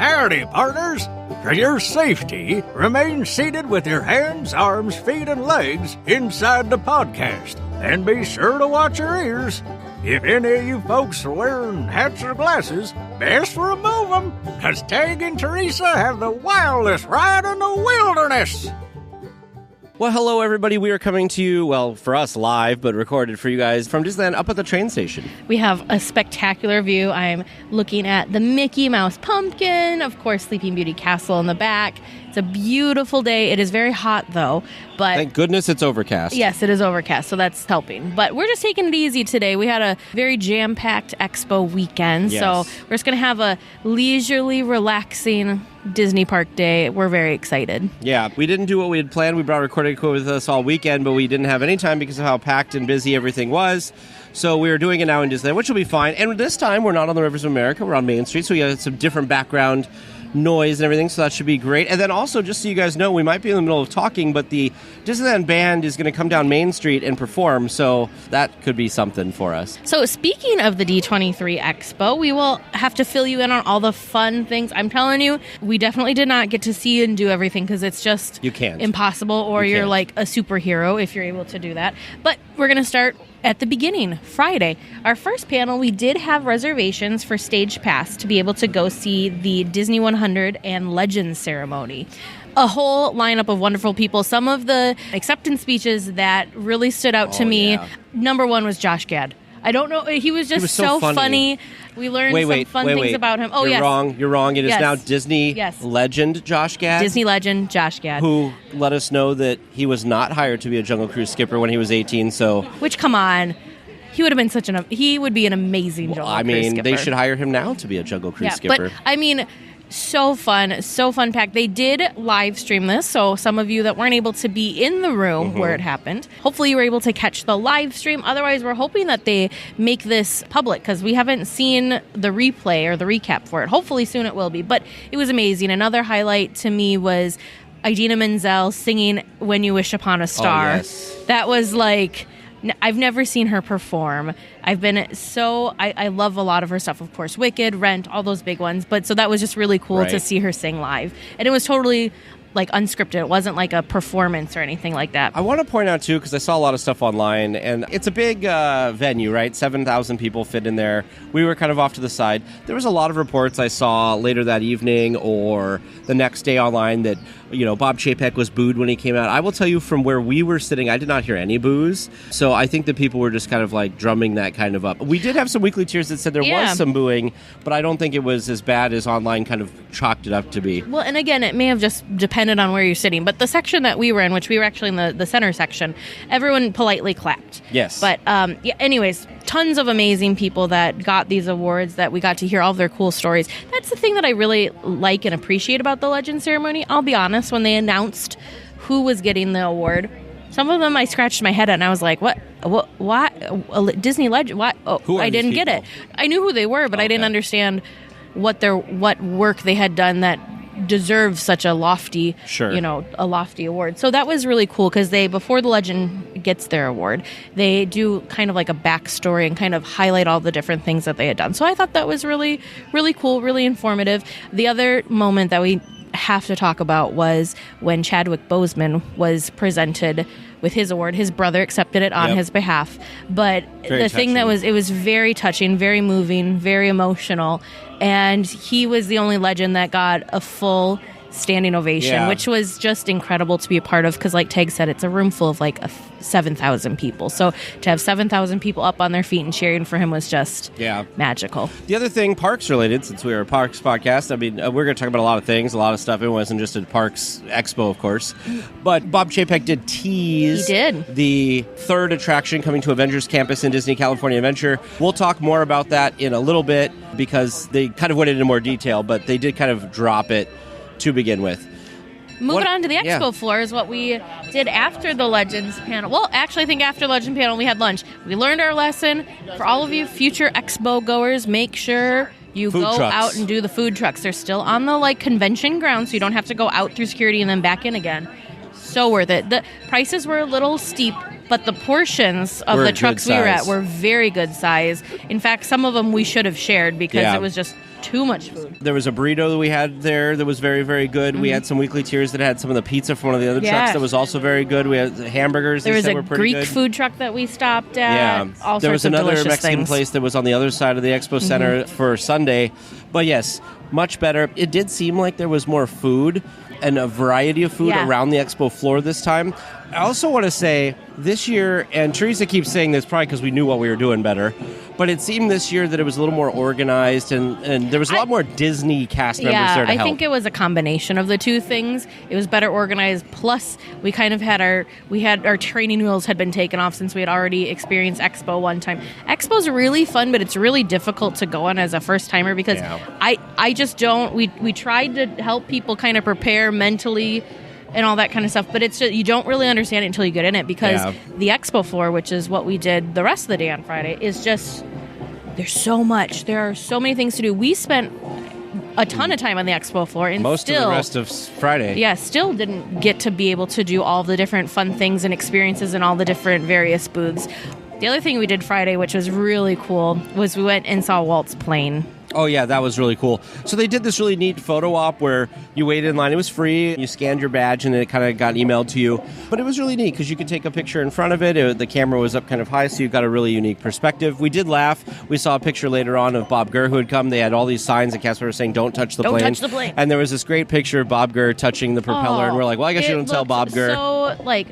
Howdy, partners. For your safety, remain seated with your hands, arms, feet, and legs inside the podcast. And be sure to watch your ears. If any of you folks are wearing hats or glasses, best remove them, because Tag and Teresa have the wildest ride in the wilderness. Well, hello, everybody. We are coming to you, well, for us, live, but recorded for you guys from Disneyland up at the train station. We have a spectacular view. I'm looking at the Mickey Mouse pumpkin, of course, Sleeping Beauty Castle in the back. It's a beautiful day. It is very hot, though. But thank goodness it's overcast. Yes, it is overcast, so that's helping. But we're just taking it easy today. We had a very jam-packed Expo weekend, so we're just going to have a leisurely, relaxing Disney Park day. We're very excited. Yeah, we didn't do what we had planned. We brought a recording equipment with us all weekend, but we didn't have any time because of how packed and busy everything was. So we are doing it now in Disneyland, which will be fine. And this time, we're not on the Rivers of America. We're on Main Street, so we have some different background noise and everything, so that should be great. And then also, just so you guys know, we might be in the middle of talking, but the Disneyland band is going to come down Main Street and perform, so that could be something for us. So speaking of the D23 Expo, we will have to fill you in on all the fun things. I'm telling you, we definitely did not get to see and do everything because it's just impossible, or you're like a superhero if you're able to do that. But we're going to start at the beginning, Friday. Our first panel, we did have reservations for Stage Pass to be able to go see the Disney 100 and Legends ceremony. A whole lineup of wonderful people. Some of the acceptance speeches that really stood out to me, number one was Josh Gad. I don't know. He was just so funny. We learned some fun things about him. Oh, You're wrong. You're wrong. It is now Disney legend Josh Gad. Disney legend Josh Gad. Who let us know that he was not hired to be a Jungle Cruise skipper when he was 18. So, which, come on. He would have been he would be an amazing Jungle Cruise skipper. They should hire him now to be a Jungle Cruise skipper. But, so fun packed. They did live stream this, so some of you that weren't able to be in the room where it happened, hopefully you were able to catch the live stream. Otherwise, we're hoping that they make this public because we haven't seen the replay or the recap for it. Hopefully soon it will be, but it was amazing. Another highlight to me was Idina Menzel singing When You Wish Upon a Star. Oh, yes. That was like... I've never seen her perform. I love a lot of her stuff, of course, Wicked, Rent, all those big ones. But so that was just really cool to see her sing live. And it was totally like unscripted. It wasn't like a performance or anything like that. I want to point out, too, because I saw a lot of stuff online, and it's a big venue, right? 7,000 people fit in there. We were kind of off to the side. There was a lot of reports I saw later that evening or the next day online that, Bob Chapek was booed when he came out. I will tell you, from where we were sitting, I did not hear any boos. So I think that people were just kind of like drumming that kind of up. We did have some weekly tiers that said there was some booing, but I don't think it was as bad as online kind of chalked it up to be. Well, and again, it may have just depended on where you're sitting. But the section that we were in, which we were actually in the center section, everyone politely clapped. Yes. But anyways, tons of amazing people that got these awards, that we got to hear all of their cool stories. That's the thing that I really like and appreciate about the Legend ceremony. I'll be honest, when they announced who was getting the award, some of them I scratched my head at and I was like, what, Disney Legend, what? Oh, I didn't get it. I knew who they were, but I didn't understand what work they had done that deserve such a lofty, a lofty award. So that was really cool because before the Legend gets their award, they do kind of like a backstory and kind of highlight all the different things that they had done. So I thought that was really, really cool, really informative. The other moment that we have to talk about was when Chadwick Boseman was presented with his award. His brother accepted it on his behalf. But the thing that it was very touching, very moving, very emotional. And he was the only legend that got a full standing ovation, which was just incredible to be a part of because, like Teg said, it's a room full of like 7,000 people. So to have 7,000 people up on their feet and cheering for him was just magical. The other thing, parks related, since we are a parks podcast, I mean, we're going to talk about a lot of things, a lot of stuff. It wasn't just a parks expo, of course. But Bob Chapek did tease the third attraction coming to Avengers Campus in Disney California Adventure. We'll talk more about that in a little bit because they kind of went into more detail, but they did kind of drop it to begin with. Moving on to the expo floor is what we did after the Legends panel. Well, actually, I think after the Legend panel, we had lunch. We learned our lesson. For all of you future expo goers, make sure you go out and do the food trucks. They're still on the convention ground, so you don't have to go out through security and then back in again. So worth it. The prices were a little steep, but the portions of the trucks we were at were very good size. In fact, some of them we should have shared because it was just too much food. There was a burrito that we had there that was very, very good. We had some weekly tiers that had some of the pizza from one of the other trucks that was also very good. We had hamburgers. There was a were pretty Greek good. food truck that we stopped at. All there sorts was of another delicious Mexican things. place that was on the other side of the Expo Center for Sunday. But yes, much better. It did seem like there was more food and a variety of food around the Expo floor this time. I also want to say this year, and Teresa keeps saying this probably because we knew what we were doing better, but it seemed this year that it was a little more organized and there was a lot more Disney cast members there to help. I think it was a combination of the two things. It was better organized, plus we kind of had our training wheels had been taken off since we had already experienced Expo one time. Expo's really fun, but it's really difficult to go on as a first timer because I just don't. We tried to help people kind of prepare mentally and all that kind of stuff, but it's just, you don't really understand it until you get in it because the Expo floor, which is what we did the rest of the day on Friday, is just, there's so much. There are so many things to do. We spent a ton of time on the Expo floor and most of the rest of Friday. Yeah, still didn't get to be able to do all the different fun things and experiences and all the different various booths. The other thing we did Friday, which was really cool, was we went and saw Walt's plane. Oh, yeah, that was really cool. So they did this really neat photo op where you waited in line. It was free. You scanned your badge, and then it kind of got emailed to you. But it was really neat because you could take a picture in front of it. The camera was up kind of high, so you got a really unique perspective. We did laugh. We saw a picture later on of Bob Gurr who had come. They had all these signs that Casper was saying, don't touch the plane. Don't touch the plane. And there was this great picture of Bob Gurr touching the propeller, and we're like, well, I guess you don't tell Bob Gurr.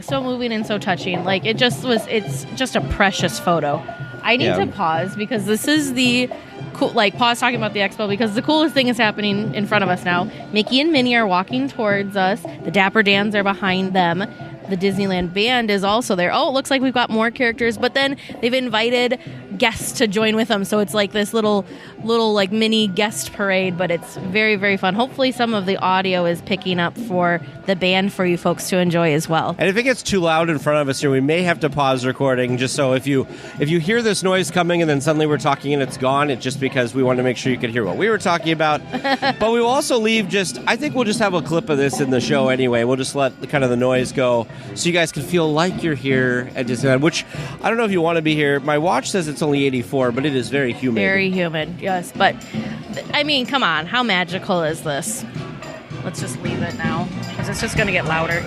So moving and so touching. Like, it's just a precious photo. I need to pause because this is the cool, pause talking about the Expo because the coolest thing is happening in front of us now. Mickey and Minnie are walking towards us. The Dapper Dans are behind them. The Disneyland band is also there. Oh, it looks like we've got more characters, but then they've invited guests to join with them. So it's like this little mini guest parade, but it's very, very fun. Hopefully some of the audio is picking up for the band for you folks to enjoy as well. And if it gets too loud in front of us here, we may have to pause recording just so if you hear this noise coming and then suddenly we're talking and it's gone, it's just because we want to make sure you could hear what we were talking about. But we will also leave I think we'll just have a clip of this in the show anyway. We'll just let kind of the noise go so you guys can feel like you're here at Disneyland, which I don't know if you want to be here. My watch says it's only 84, but it is very humid. Very humid, yes. But, I mean, come on. How magical is this? Let's just leave it now because it's just going to get louder.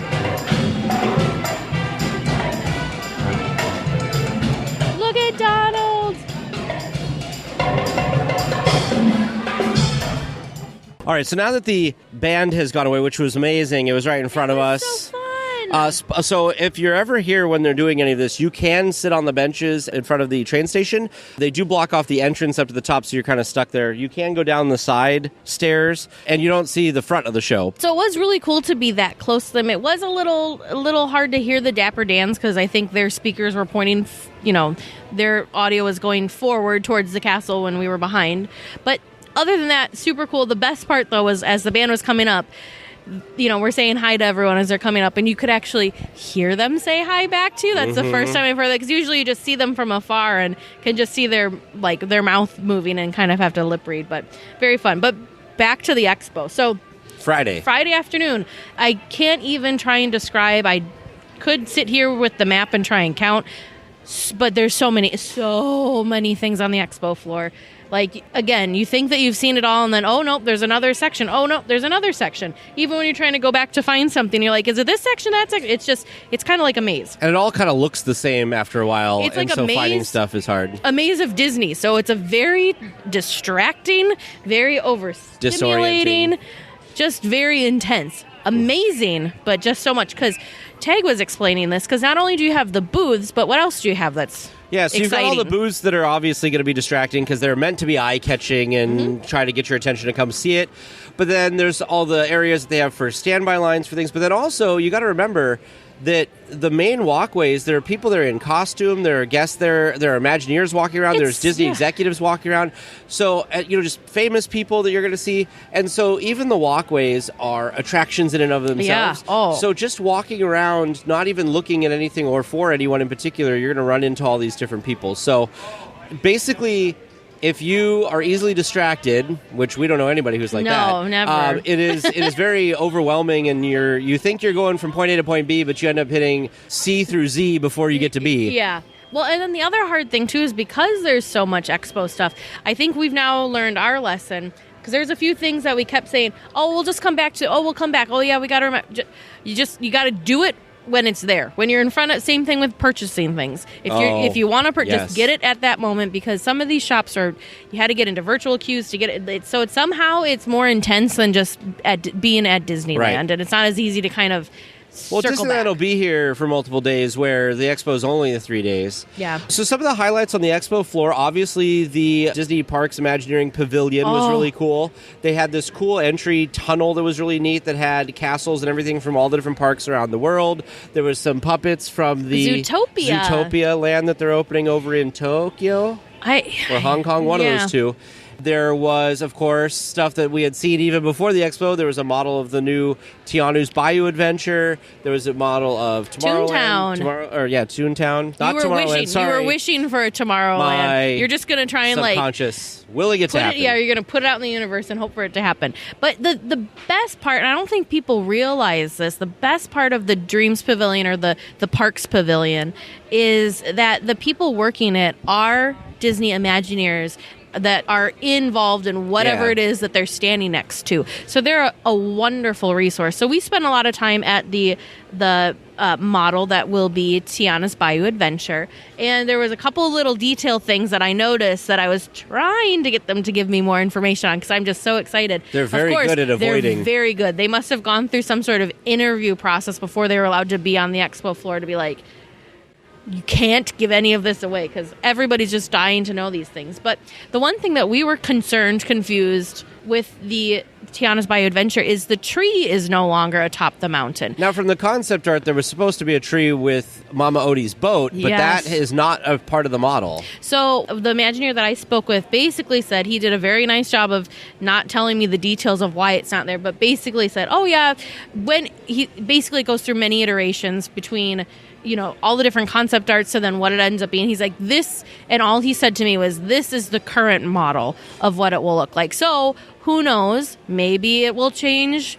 Look at Donald! All right, so now that the band has gone away, which was amazing, it was right in front of us. So fun! So if you're ever here when they're doing any of this, you can sit on the benches in front of the train station. They do block off the entrance up to the top, so you're kind of stuck there. You can go down the side stairs, and you don't see the front of the show. So it was really cool to be that close to them. It was a little hard to hear the Dapper Dans because I think their speakers were pointing, their audio was going forward towards the castle when we were behind. But other than that, super cool. The best part, though, was as the band was coming up, we're saying hi to everyone as they're coming up, and you could actually hear them say hi back to you. That's the first time I've heard that, because usually you just see them from afar and can just see their mouth moving and kind of have to lip read, but very fun. But back to the Expo. So Friday afternoon, I can't even try and describe. I could sit here with the map and try and count, but there's so many things on the Expo floor. Like, again, you think that you've seen it all, and then, oh, nope, there's another section. Oh, nope, there's another section. Even when you're trying to go back to find something, you're like, is it this section, that section? It's kind of like a maze. And it all kind of looks the same after a while, it's like and so a maze, finding stuff is hard. A maze of Disney. So it's a very distracting, very overstimulating, just very intense. Amazing, but just so much. Because Tag was explaining this, because not only do you have the booths, but what else do you have that's Yeah, so you've got all the booths that are obviously going to be distracting because they're meant to be eye-catching and try to get your attention to come see it. But then there's all the areas that they have for standby lines for things. But then also, you got to remember that the main walkways, there are people that are in costume, there are guests there are Imagineers walking around, there's Disney executives walking around. So, just famous people that you're going to see. And so even the walkways are attractions in and of themselves. Yeah. Oh. So just walking around, not even looking at anything or for anyone in particular, you're going to run into all these different people. So basically, if you are easily distracted, which we don't know anybody who's like that. No, never. It is very overwhelming, and you think you're going from point A to point B, but you end up hitting C through Z before you get to B. Yeah. Well, and then the other hard thing, too, is because there's so much Expo stuff, I think we've now learned our lesson. because there's a few things that we kept saying, oh, we'll just come back to, oh, we'll come back. Oh, yeah, we got to remember. You got to do it when it's there. When you're in front of, same thing with purchasing things. If you want to just get it at that moment, because some of these shops you had to get into virtual queues to get it. So it's more intense than just being at Disneyland. Right. And it's not as easy to kind of Disneyland will be here for multiple days, where the expo is only the 3 days. Yeah. So some of the highlights on the expo floor, obviously the Disney Parks Imagineering Pavilion was really cool. They had this cool entry tunnel that was really neat that had castles and everything from all the different parks around the world. There was some puppets from the Zootopia land that they're opening over in Tokyo or Hong Kong, one of those two. There was, of course, stuff that we had seen even before the expo. There was a model of the new Tianu's Bayou Adventure. There was a model of Tomorrowland. Toontown. Not Tomorrowland, sorry. You were wishing for a Tomorrowland. You're just going to try and subconscious. Willing it to happen. You're going to put it out in the universe and hope for it to happen. But the best part, and I don't think people realize this, the best part of the Dreams Pavilion or the Parks Pavilion is that the people working it are Disney Imagineers that are involved in whatever it is that they're standing next to. So they're a wonderful resource. So we spent a lot of time at the model that will be Tiana's Bayou Adventure. And there was a couple of little detail things that I noticed that I was trying to get them to give me more information on because I'm just so excited. They're very good at avoiding. They're very good. They must have gone through some sort of interview process before they were allowed to be on the expo floor to be like, you can't give any of this away because everybody's just dying to know these things. But the one thing that we were confused with the Tiana's Bayou Adventure is the tree is no longer atop the mountain. Now, from the concept art, there was supposed to be a tree with Mama Odie's boat, but that is not a part of the model. So the Imagineer that I spoke with basically said he did a very nice job of not telling me the details of why it's not there, but basically said, oh yeah, when he basically goes through many iterations between all the different concept arts to then what it ends up being. He's like, this, and all he said to me was, this is the current model of what it will look like. So who knows? Maybe it will change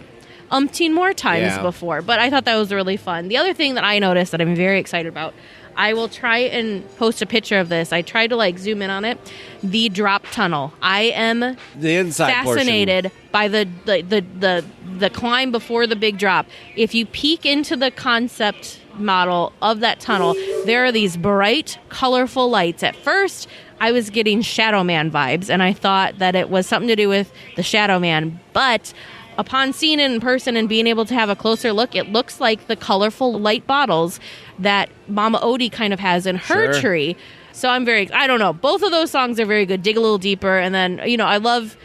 umpteen more times before. But I thought that was really fun. The other thing that I noticed that I'm very excited about, I will try and post a picture of this. I tried to zoom in on it. The drop tunnel. I am the inside fascinated by the climb before the big drop. If you peek into the concept model of that tunnel, there are these bright, colorful lights. At first, I was getting Shadow Man vibes, and I thought that it was something to do with the Shadow Man. But upon seeing it in person and being able to have a closer look, it looks like the colorful light bottles that Mama Odie kind of has in her tree. So I don't know. Both of those songs are very good. Dig a Little Deeper. And then, I love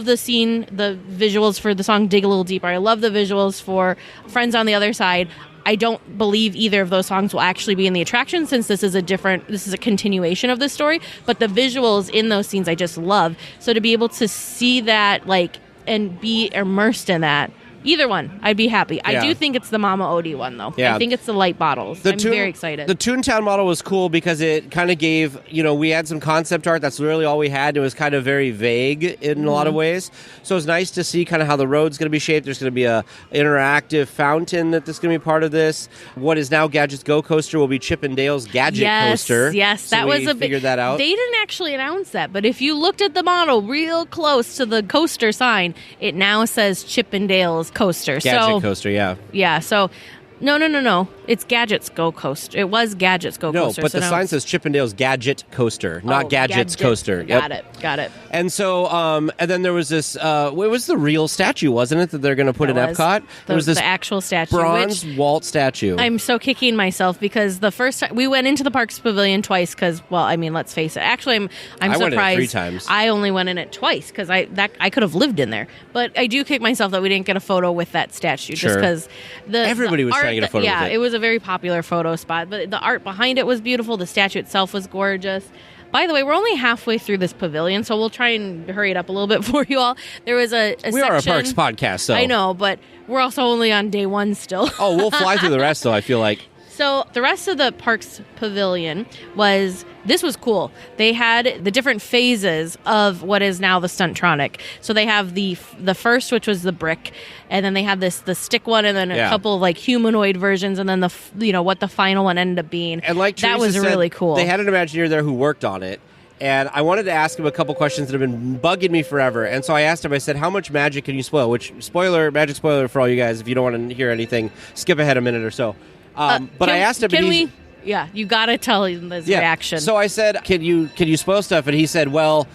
the scene, the visuals for the song Dig a Little Deeper. I love the visuals for Friends on the Other Side. I don't believe either of those songs will actually be in the attraction since this is a continuation of the story. But the visuals in those scenes I just love. So to be able to see that, and be immersed in that, either one, I'd be happy. Yeah. I do think it's the Mama Odie one, though. Yeah. I think it's the light bottles. I'm very excited. The Toontown model was cool because it kind of gave, we had some concept art. That's really all we had. It was kind of very vague in a lot of ways. So it was nice to see kind of how the road's going to be shaped. There's going to be a interactive fountain that's going to be part of this. What is now Gadget's Go Coaster will be Chip and Dale's Gadget Coaster. Yes, so that was a big... figured that out. They didn't actually announce that, but if you looked at the model real close to the coaster sign, it now says Chip and Dale's Coaster. Gadget Coaster, yeah. Yeah, so... No. It's Gadget's Go Coaster. It was Gadget's Go Coaster. No, but the sign says Chippendale's Gadget Coaster, not Gadget's Coaster. Got it. And so, and then there was this, it was the real statue, wasn't it, that they're going to put in Epcot? There was this the actual statue. Bronze Walt statue. I'm so kicking myself because the first time, we went into the Parks Pavilion twice because, let's face it. Actually, I'm I surprised. Went in 3 times. I only went in it twice because I could have lived in there. But I do kick myself that we didn't get a photo with that statue just because everybody was trying to get a photo with it. Yeah, it was a very popular photo spot, but the art behind it was beautiful. The statue itself was gorgeous. By the way, we're only halfway through this pavilion, so we'll try and hurry it up a little bit for you all. There was a We section, are a Parks podcast, so... I know, but we're also only on day 1 still. Oh, we'll fly through the rest, though, I feel like. So the rest of the Parks Pavilion was cool. They had the different phases of what is now the Stuntronic. So they have the first, which was the brick, and then they had the stick one, and then a couple of humanoid versions, and then what the final one ended up being. And like that Teresa was said, really cool. They had an Imagineer there who worked on it. and I wanted to ask him a couple questions that have been bugging me forever. And so I asked him, I said, how much magic can you spoil? Which, magic spoiler for all you guys, if you don't want to hear anything, skip ahead a minute or so. But I asked him... Yeah, you got to tell him his reaction. So I said, can you spoil stuff? And he said, well...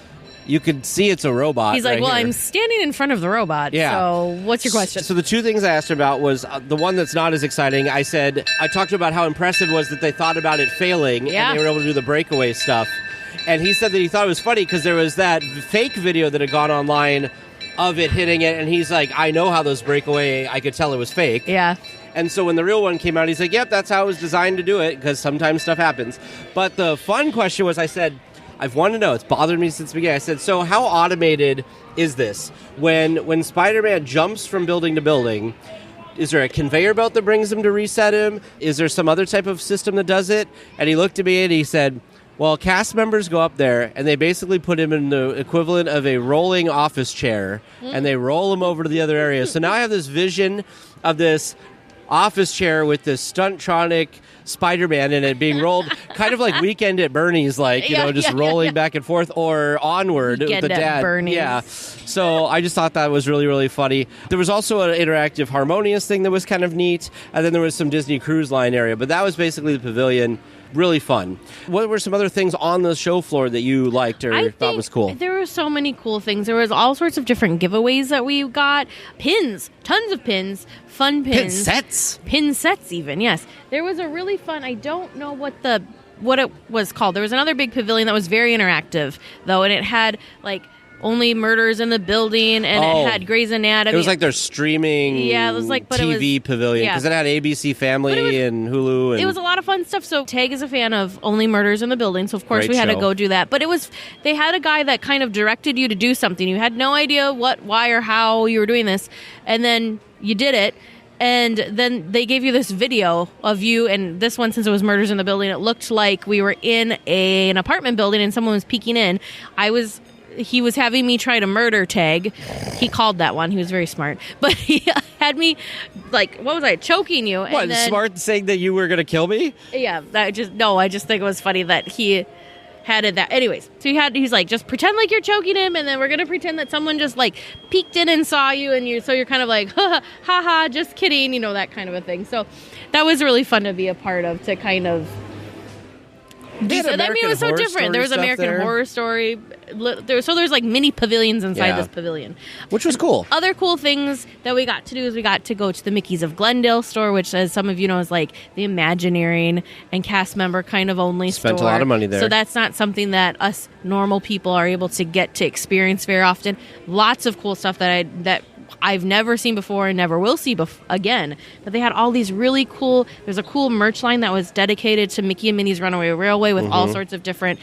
You could see it's a robot. He's like, right here. I'm standing in front of the robot. Yeah. So what's your question? So the two things I asked about was the one that's not as exciting. I talked about how impressive it was that they thought about it failing and they were able to do the breakaway stuff. And he said that he thought it was funny because there was that fake video that had gone online of it hitting it. And he's like, I know how those breakaway, I could tell it was fake. Yeah. And so when the real one came out, he's like, yep, that's how it was designed to do it because sometimes stuff happens. But the fun question was, I said... I've wanted to know. It's bothered me since the beginning. I said, so how automated is this? When Spider-Man jumps from building to building, is there a conveyor belt that brings him to reset him? Is there some other type of system that does it? And he looked at me and he said, well, cast members go up there and they basically put him in the equivalent of a rolling office chair and they roll him over to the other area. So now I have this vision of this office chair with this Stuntronic Spider-Man in it being rolled kind of like Weekend at Bernie's, like, just rolling back and forth, or Onward with the dad. Bernie's. Yeah. So I just thought that was really, really funny. There was also an interactive Harmonious thing that was kind of neat, and then there was some Disney Cruise Line area, but that was basically the pavilion. Really fun. What were some other things on the show floor that you liked or thought was cool? There were so many cool things. There was all sorts of different giveaways that we got. Pins. Tons of pins. Fun pins. Pin sets? Pin sets even, yes. There was a really fun, I don't know what it was called. There was another big pavilion that was very interactive, though, and it had, like, only murders in the building, and it had Grey's Anatomy. It was like their streaming TV pavilion, because it had ABC Family and Hulu. And it was a lot of fun stuff. So Tag is a fan of Only Murders in the Building, so of course we had to go do that. But they had a guy that kind of directed you to do something. You had no idea what, why, or how you were doing this, and then you did it. And then they gave you this video of you, and this one, since it was Murders in the Building, it looked like we were in an apartment building and someone was peeking in. He was having me try to murder Tag. He called that one. He was very smart. But he had me, like, what was I, choking you? What, and then, smart saying that you were going to kill me? Yeah, I just think it was funny that he had it that. Anyways, so he's like, just pretend like you're choking him, and then we're going to pretend that someone just, like, peeked in and saw you, and you're kind of like, ha ha, just kidding, that kind of a thing. So that was really fun to be a part of, to kind of... it was so different. There was American Horror Story. There's like mini pavilions inside this pavilion, which was cool. Other cool things that we got to do is we got to go to the Mickey's of Glendale store, which, as some of you know, is like the Imagineering and cast member kind of only store. Spent a lot of money there. So that's not something that us normal people are able to get to experience very often. Lots of cool stuff that I've never seen before and never will see again. But they had all these really cool... There's a cool merch line that was dedicated to Mickey and Minnie's Runaway Railway with all sorts of different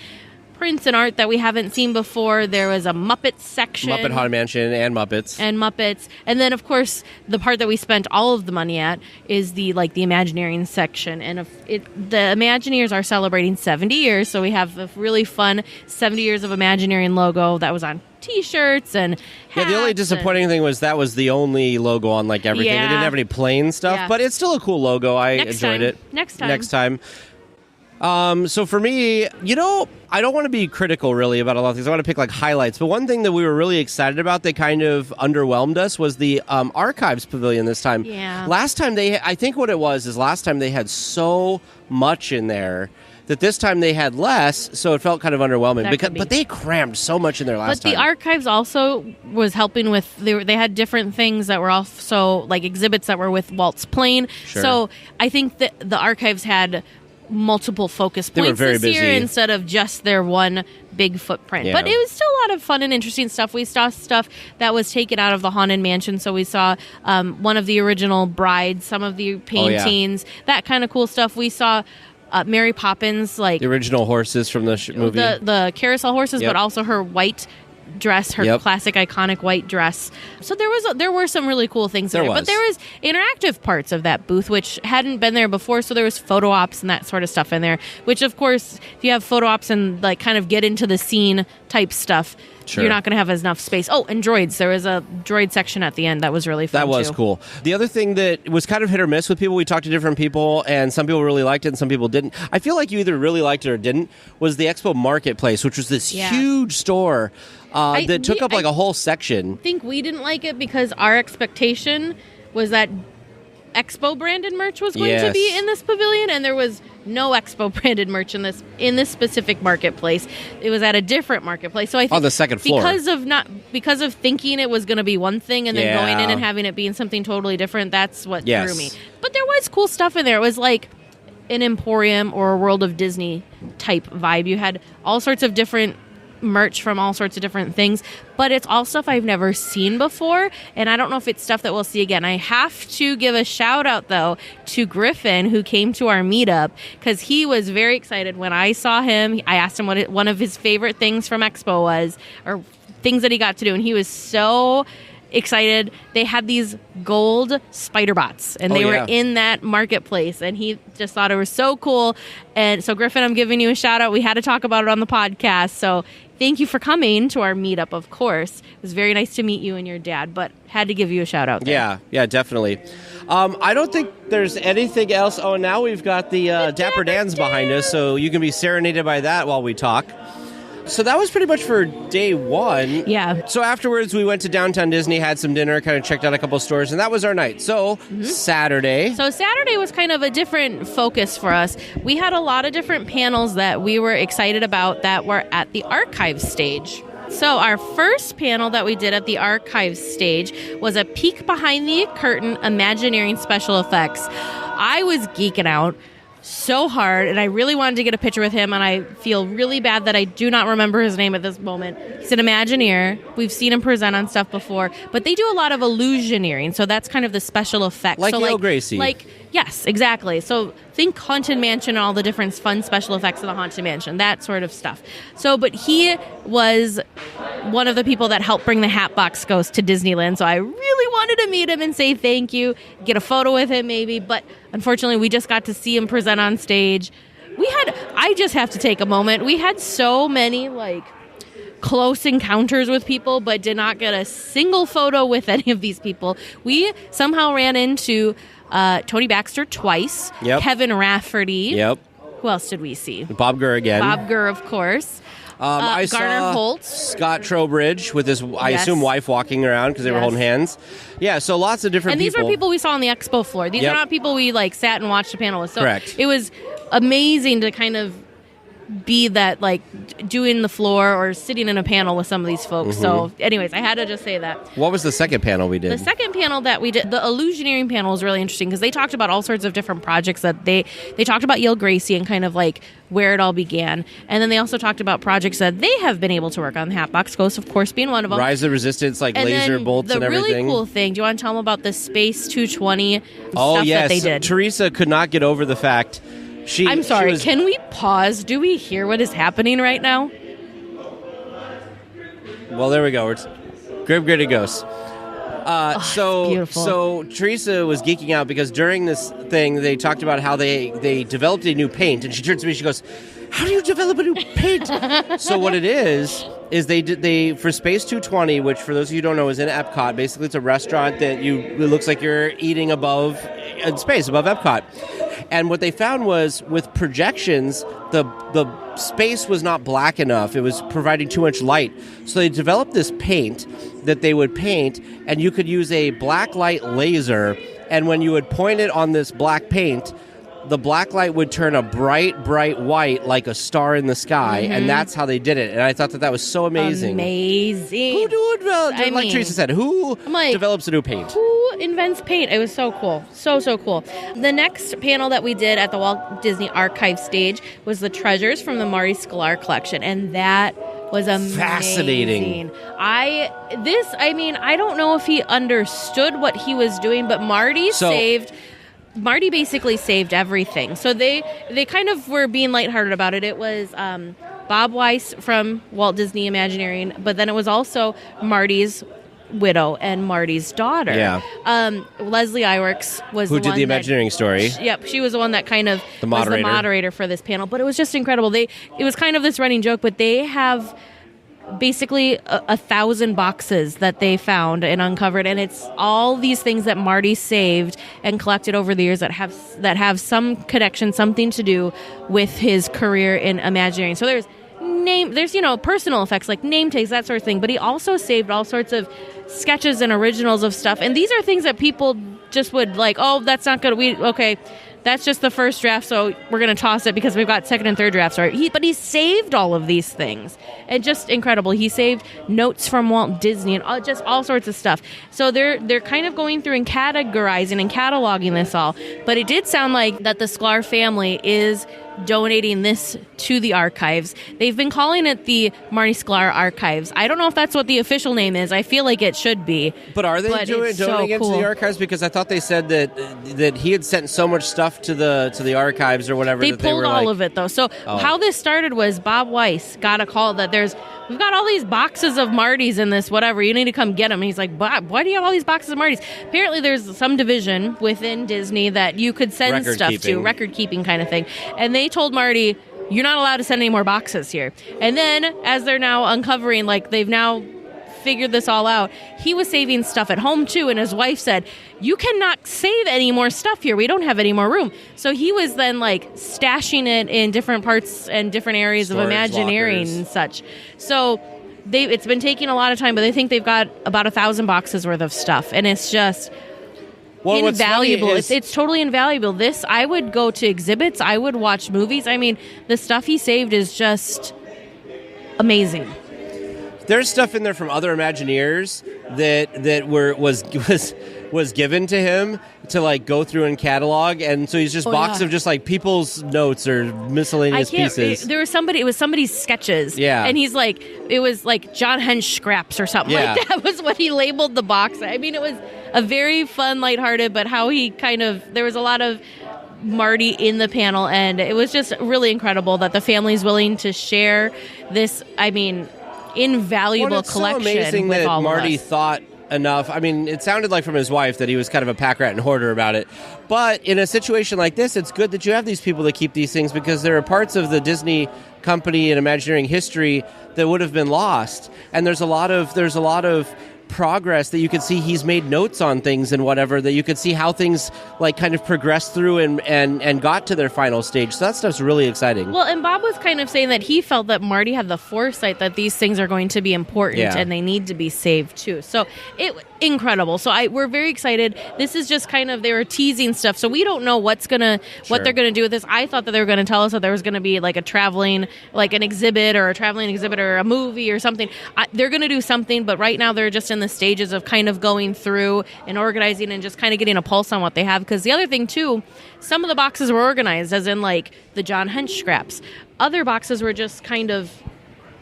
prints and art that we haven't seen before. There was a Muppet section. Muppet Haunted Mansion and Muppets. And then, of course, the part that we spent all of the money at is the Imagineering section. And the Imagineers are celebrating 70 years, so we have a really fun 70 years of Imagineering logo that was on T-shirts and hats. The only disappointing thing was that was the only logo on everything. They didn't have any plain stuff, but it's still a cool logo. I enjoyed it. Next time. So for me, I don't want to be critical really about a lot of things. I want to pick highlights. But one thing that we were really excited about that kind of underwhelmed us was the Archives Pavilion this time. Yeah. Last time I think what it was is last time they had so much in there that this time they had less, so it felt kind of underwhelming. But they crammed so much in there last time. But the Archives also was helping with... They had different things that were also exhibits that were with Walt's plane. Sure. So I think that the Archives had multiple focus points this year instead of just their one big footprint. Yeah. But it was still a lot of fun and interesting stuff. We saw stuff that was taken out of the Haunted Mansion. So we saw one of the original brides, some of the paintings, that kind of cool stuff. We saw... Mary Poppins, the original horses from the movie, the carousel horses, but also her white dress, her classic iconic white dress. So there were some really cool things there. But there was interactive parts of that booth which hadn't been there before. So there was photo ops and that sort of stuff in there. Which, of course, if you have photo ops and kind of get into the scene type stuff, Sure. you're not going to have enough space. Oh, and droids. There was a droid section at the end that was really fun, That was too. cool. The other thing that was kind of hit or miss with people, we talked to different people, and some people really liked it and some people didn't. I feel like you either really liked it or didn't, was the Expo Marketplace, which was this huge store that took up like a whole section. I think we didn't like it because our expectation was that Expo branded merch was going to be in this pavilion, and there was no Expo branded merch in this specific marketplace. It was at a different marketplace. So I think on the second floor, because of thinking it was going to be one thing and then going in and having it being something totally different. That's what threw me. But there was cool stuff in there. It was like an Emporium or a World of Disney type vibe. You had all sorts of different merch from all sorts of different things, but it's all stuff I've never seen before, and I don't know if it's stuff that we'll see again. I have to give a shout out though to Griffin, who came to our meetup, because he was very excited when I saw him. I asked him what one of his favorite things from Expo was, or things that he got to do, and he was so excited. They had these gold spider bots, and they were in that marketplace, and he just thought it was so cool. And so, Griffin, I'm giving you a shout out. We had to talk about it on the podcast, so thank you for coming to our meetup, of course. It was very nice to meet you and your dad, but had to give you a shout out there. Yeah, definitely. I don't think there's anything else. Oh, now we've got the Dapper Dans behind us, so you can be serenaded by that while we talk. So that was pretty much for day one. Yeah. So afterwards, we went to Downtown Disney, had some dinner, kind of checked out a couple stores, and that was our night. So Saturday. So Saturday was kind of a different focus for us. We had a lot of different panels that we were excited about that were at the archive stage. So our first panel that we did at the archive stage was a peek behind the curtain Imagineering special effects. I was geeking out so hard, and I really wanted to get a picture with him, and I feel really bad that I do not remember his name at this moment. He's an Imagineer. We've seen him present on stuff before, but they do a lot of illusioneering, so that's kind of the special effects. Like so Neil Gracie. Yes, exactly. So think Haunted Mansion and all the different fun special effects of the Haunted Mansion, that sort of stuff. So, but he was one of the people that helped bring the Hatbox Ghost to Disneyland, so I really wanted to meet him and say thank you, get a photo with him maybe, but unfortunately we just got to see him present on stage. I just have to take a moment. We had so many, close encounters with people, but did not get a single photo with any of these people. We somehow ran into Tony Baxter twice, Kevin Rafferty. Yep. Who else did we see? Bob Gurr again. Bob Gurr, of course. I Garner saw Holtz. Scott Trowbridge with his, I assume, wife walking around because they were holding hands. Yeah, so lots of different people. And these were people we saw on the expo floor. These are not people we sat and watched a panel with. So correct. It was amazing to kind of be that doing the floor or sitting in a panel with some of these folks. So anyways, I had to just say that. What was the second panel we did? The second panel that we did, the Illusioneering panel, was really interesting because they talked about all sorts of different projects that they talked about Yale Gracie and kind of where it all began. And then they also talked about projects that they have been able to work on, the Hatbox Ghost, of course, being one of them. Rise of the Resistance, laser bolts and everything. The really cool thing, do you want to tell them about the Space 220 stuff that they did? Teresa could not get over the fact I'm sorry, can we pause? Do we hear what is happening right now? Well, there we go. It's Gritty Ghosts. Beautiful. So Teresa was geeking out because during this thing, they talked about how they developed a new paint, and she turns to me, she goes, "How do you develop a new paint?" So what it is they for Space 220, which for those of you who don't know is in Epcot. Basically, it's a restaurant that it looks like you're eating above in space, above Epcot. And what they found was with projections, the space was not black enough. It was providing too much light. So they developed this paint that they would paint, and you could use a black light laser, and when you would point it on this black paint, the black light would turn a bright, bright white like a star in the sky, and that's how they did it. And I thought that was so amazing. Amazing. Who like Teresa said, who develops a new paint? Who invents paint? It was so cool. So cool. The next panel that we did at the Walt Disney Archive stage was the treasures from the Marty Sklar collection, and that was amazing. Fascinating. I don't know if he understood what he was doing, but Marty basically saved everything. So they kind of were being lighthearted about it. It was Bob Weiss from Walt Disney Imagineering, but then it was also Marty's widow and Marty's daughter. Yeah. Leslie Iwerks was who the one did the Imagineering story. Yep, she was the one that kind of the moderator. was the moderator for this panel. But it was just incredible. It was kind of this running joke, but they have basically 1,000 boxes that they found and uncovered, and it's all these things that Marty saved and collected over the years that have some connection, something to do with his career in Imagineering. So there's personal effects like name tags, that sort of thing, but he also saved all sorts of sketches and originals of stuff, and these are things that people just would like, oh, that's not good, that's just the first draft, so we're going to toss it because we've got second and third drafts. Right? But he saved all of these things. And just incredible. He saved notes from Walt Disney and just all sorts of stuff. So they're kind of going through and categorizing and cataloging this all. But it did sound like that the Sklar family is donating this to the archives. They've been calling it the Marty Sklar Archives. I don't know if that's what the official name is. I feel like it should be. But are they donating it to the archives? Because I thought they said that he had sent so much stuff to the archives or whatever. They pulled all of it, though. So how this started was Bob Weiss got a call that we've got all these boxes of Martys in this, whatever. You need to come get them. And he's like, Bob, why do you have all these boxes of Martys? Apparently there's some division within Disney that you could send stuff to, record-keeping kind of thing. And they told Marty, you're not allowed to send any more boxes here. And then, as they're now uncovering, like, they've now figured this all out, he was saving stuff at home, too. And his wife said, you cannot save any more stuff here. We don't have any more room. So he was then, like, stashing it in different parts and different areas of Imagineering lockers and such. So it's been taking a lot of time, but they think they've got about 1,000 boxes worth of stuff. And it's just invaluable. It's totally invaluable. This, I would go to exhibits. I would watch movies. I mean, the stuff he saved is just amazing. There's stuff in there from other Imagineers that was given to him to like go through and catalog, and so he's just box of just like people's notes or miscellaneous pieces. There was somebody. It was somebody's sketches. Yeah, and he's like, it was like John Hench scraps or something like that. Was what he labeled the box. I mean, it was a very fun, lighthearted, but how he there was a lot of Marty in the panel, and it was just really incredible that the family's willing to share this. I mean, invaluable collection. So amazing with that all Marty of us. thought enough. I mean, it sounded like from his wife that he was kind of a pack rat and hoarder about it. But in a situation like this, it's good that you have these people that keep these things, because there are parts of the Disney company and Imagineering history that would have been lost. And there's a lot of progress that you could see. He's made notes on things and whatever, that you could see how things like kind of progressed through and got to their final stage. So that stuff's really exciting. Well, and Bob was kind of saying that he felt that Marty had the foresight that these things are going to be important and they need to be saved too. So incredible. So we're very excited. This is just kind of, they were teasing stuff, so we don't know what they're gonna do with this. I thought that they were gonna tell us that there was gonna be like a traveling, like an exhibit or a traveling exhibit or a movie or something. They're gonna do something, but right now they're just in the stages of kind of going through and organizing and just kind of getting a pulse on what they have. Because the other thing too, some of the boxes were organized, as in like the John Hench scraps. Other boxes were just kind of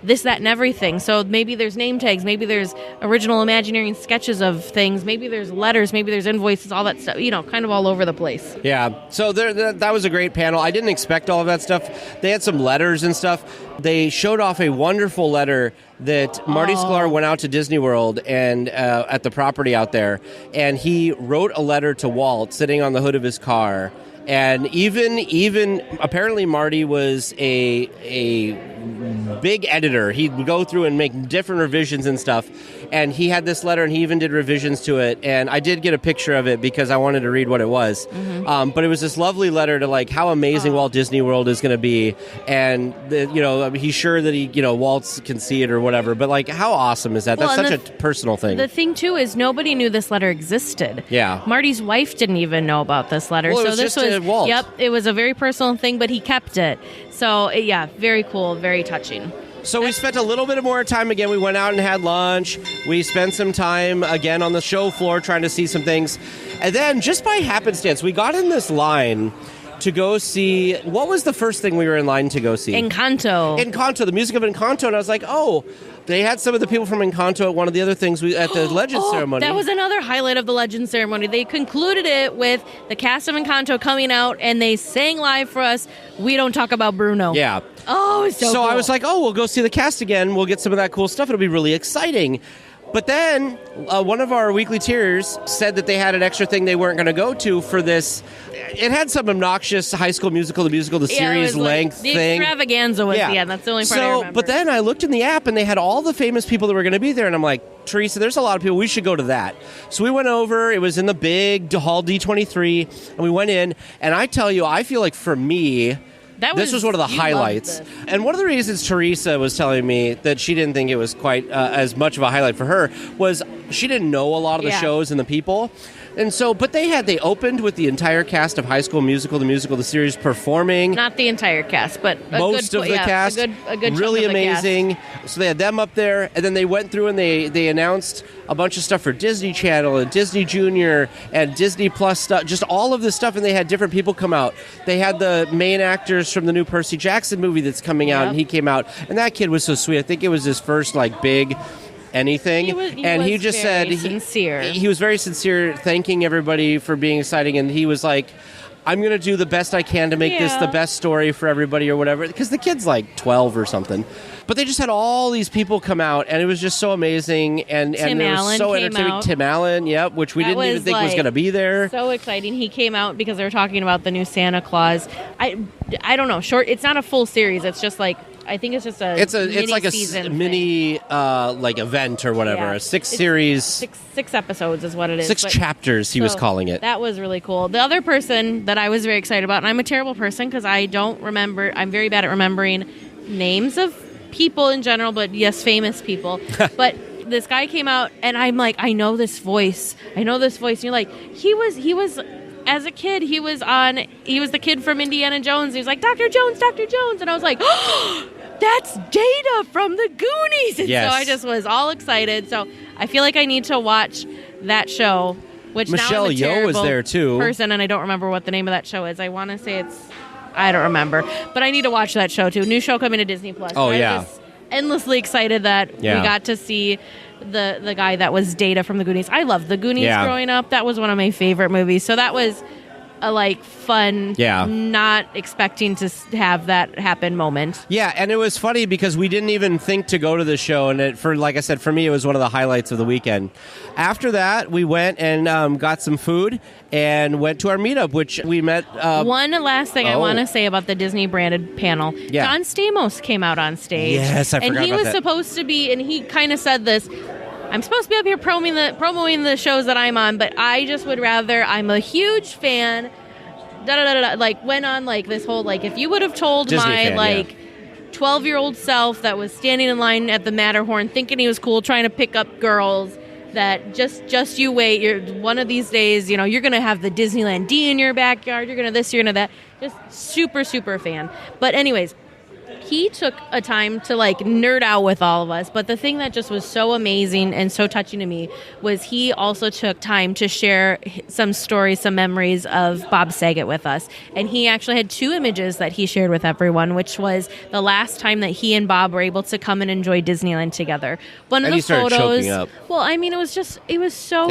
this, that, and everything. So maybe there's name tags, maybe there's original Imagineering sketches of things, maybe there's letters, maybe there's invoices, all that stuff, kind of all over the place. Yeah, so that was a great panel. I didn't expect all of that stuff. They had some letters and stuff. They showed off a wonderful letter that Marty Sklar went out to Disney World and at the property out there, and he wrote a letter to Walt sitting on the hood of his car. And even apparently Marty was a big editor. He'd go through and make different revisions and stuff. And he had this letter, and he even did revisions to it. And I did get a picture of it because I wanted to read what it was. Mm-hmm. But it was this lovely letter to like how amazing Walt Disney World is going to be, and he's sure that Walt can see it or whatever. But like, how awesome is that? That's such a personal thing. The thing too is nobody knew this letter existed. Yeah, Marty's wife didn't even know about this letter. Well, so this was Walt. Yep, it was a very personal thing, but he kept it. So yeah, very cool, very touching. So we spent a little bit more time again. We went out and had lunch. We spent some time again on the show floor trying to see some things. And then just by happenstance, we got in this line to go see, what was the first thing we were in line to go see? Encanto, the music of Encanto. And I was like, oh, they had some of the people from Encanto at one of the other things at the Legends ceremony. That was another highlight of the Legends ceremony. They concluded it with the cast of Encanto coming out, and they sang live for us, "We Don't Talk About Bruno." Yeah. Oh, it's so cool. I was like, oh, we'll go see the cast again. We'll get some of that cool stuff. It'll be really exciting. But then one of our weekly tiers said that they had an extra thing they weren't going to go to for this. It had some obnoxious High School Musical, the series length the thing. The extravaganza was the end. That's the only part I remember. But then I looked in the app, and they had all the famous people that were going to be there, and I'm like, Teresa, there's a lot of people. We should go to that. So we went over. It was in the big hall D23, and we went in, and I tell you, I feel like for me, this was one of the highlights. And one of the reasons Teresa was telling me that she didn't think it was quite as much of a highlight for her was she didn't know a lot of the shows and the people. And so, but they opened with the entire cast of High School Musical, the series performing. Not the entire cast, but most of the cast. A good really amazing. Cast. So they had them up there, and then they went through and they announced a bunch of stuff for Disney Channel and Disney Junior and Disney Plus stuff, just all of this stuff, and they had different people come out. They had the main actors from the new Percy Jackson movie that's coming out, and he came out, and that kid was so sweet. I think it was his first big anything. He just said sincere. He was very sincere, thanking everybody for being exciting, and he was like, I'm going to do the best I can to make this the best story for everybody or whatever, because the kid's 12 or something. But they just had all these people come out, and it was just so amazing, and it was so entertaining. Tim Allen, which we didn't even think was going to be there. So exciting. He came out because they were talking about the new Santa Claus. I don't know. It's not a full series. It's just I think it's just it's like a mini event or whatever. It's 6 series, six episodes is what it is. 6 chapters. He was calling it. That was really cool. The other person that I was very excited about, and I'm a terrible person because I don't remember. I'm very bad at remembering names of people in general, but yes, famous people. But this guy came out, and I'm like, I know this voice. And you're like, he was. As a kid, he was the kid from Indiana Jones. He was like, Dr. Jones. And I was like, oh, that's Data from the Goonies. And so I just was all excited. So I feel like I need to watch that show, which Michelle now I'm a Yeoh was there too. Person, and I don't remember what the name of that show is. I want to say I don't remember. But I need to watch that show too. New show coming to Disney Plus. Oh, I'm just endlessly excited that we got to see the guy that was Data from the Goonies. I loved the Goonies growing up. That was one of my favorite movies. So that was a fun, not expecting to have that happen moment. Yeah, and it was funny because we didn't even think to go to the show, and like I said, for me, it was one of the highlights of the weekend. After that, we went and got some food and went to our meetup, which we met. One last thing I want to say about the Disney branded panel. Yeah. John Stamos came out on stage. Yes, I forgot about that. And he was supposed to be, and he kind of said this, I'm supposed to be up here promoting the shows that I'm on, but I just would rather, I'm a huge fan, went on this whole, if you would have told Disney my, fan, 12-year-old self that was standing in line at the Matterhorn thinking he was cool, trying to pick up girls, that just you wait, you're one of these days, you're going to have the Disneyland D in your backyard, you're going to this, you're going to that, just super, super fan. But anyways, he took a time to nerd out with all of us, but the thing that just was so amazing and so touching to me was he also took time to share some stories, some memories of Bob Saget with us. And he actually had 2 images that he shared with everyone, which was the last time that he and Bob were able to come and enjoy Disneyland together. One of the photos, choking up. Well, I mean, it was so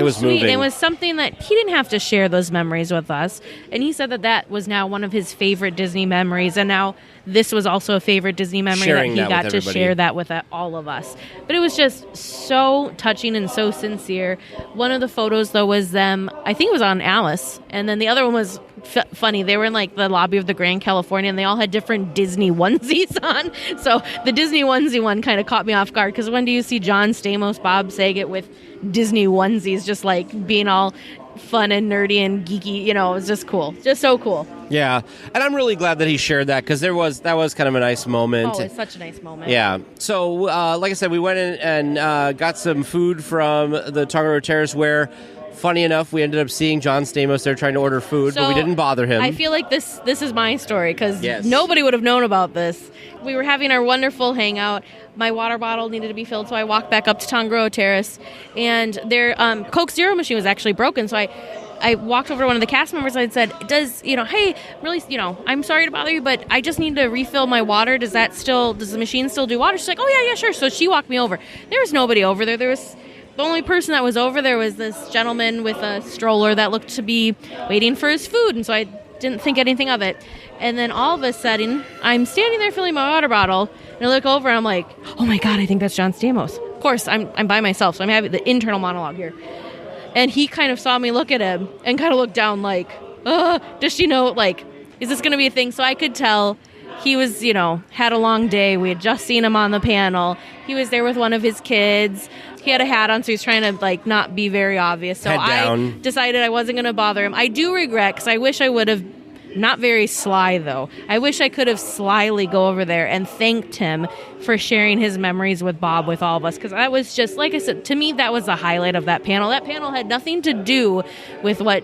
sweet. Moving. It was something that he didn't have to share those memories with us. And he said that was now one of his favorite Disney memories, and now this was also a favorite Disney memory Sharing that he got to everybody. share that with all of us. But it was just so touching and so sincere. One of the photos, though, was them, I think it was on Alice, and then the other one was funny. They were in the lobby of the Grand California, and they all had different Disney onesies on. So the Disney onesie one kind of caught me off guard, because when do you see John Stamos, Bob Saget with Disney onesies just being all fun and nerdy and geeky? It was just cool. Just so cool. Yeah, and I'm really glad that he shared that, because that was kind of a nice moment. Oh, it's such a nice moment. Yeah. So, like I said, we went in and got some food from the Tongariro Terrace, where, funny enough, we ended up seeing John Stamos there trying to order food, but we didn't bother him. I feel like this is my story, because nobody would have known about this. We were having our wonderful hangout. My water bottle needed to be filled, so I walked back up to Tongariro Terrace, and their Coke Zero machine was actually broken, so I walked over to one of the cast members and I said, hey, really, I'm sorry to bother you, but I just need to refill my water. Does the machine still do water? She's like, oh, yeah, sure. So she walked me over. There was nobody over there. The only person that was over there was this gentleman with a stroller that looked to be waiting for his food, and so I didn't think anything of it. And then all of a sudden, I'm standing there filling my water bottle, and I look over and I'm like, oh my God, I think that's John Stamos. course, I'm by myself, so I'm having the internal monologue here. And he kind of saw me look at him and kind of looked down like, does she know, like, is this going to be a thing? So I could tell he was, had a long day. We had just seen him on the panel. He was there with one of his kids. He had a hat on, so he's trying to, like, not be very obvious. So I decided I wasn't going to bother him. I do regret, because I wish I would have, not very sly, though. I wish I could have slyly go over there and thanked him for sharing his memories with Bob with all of us, because that was just, like I said, to me, that was the highlight of that panel. That panel had nothing to do with what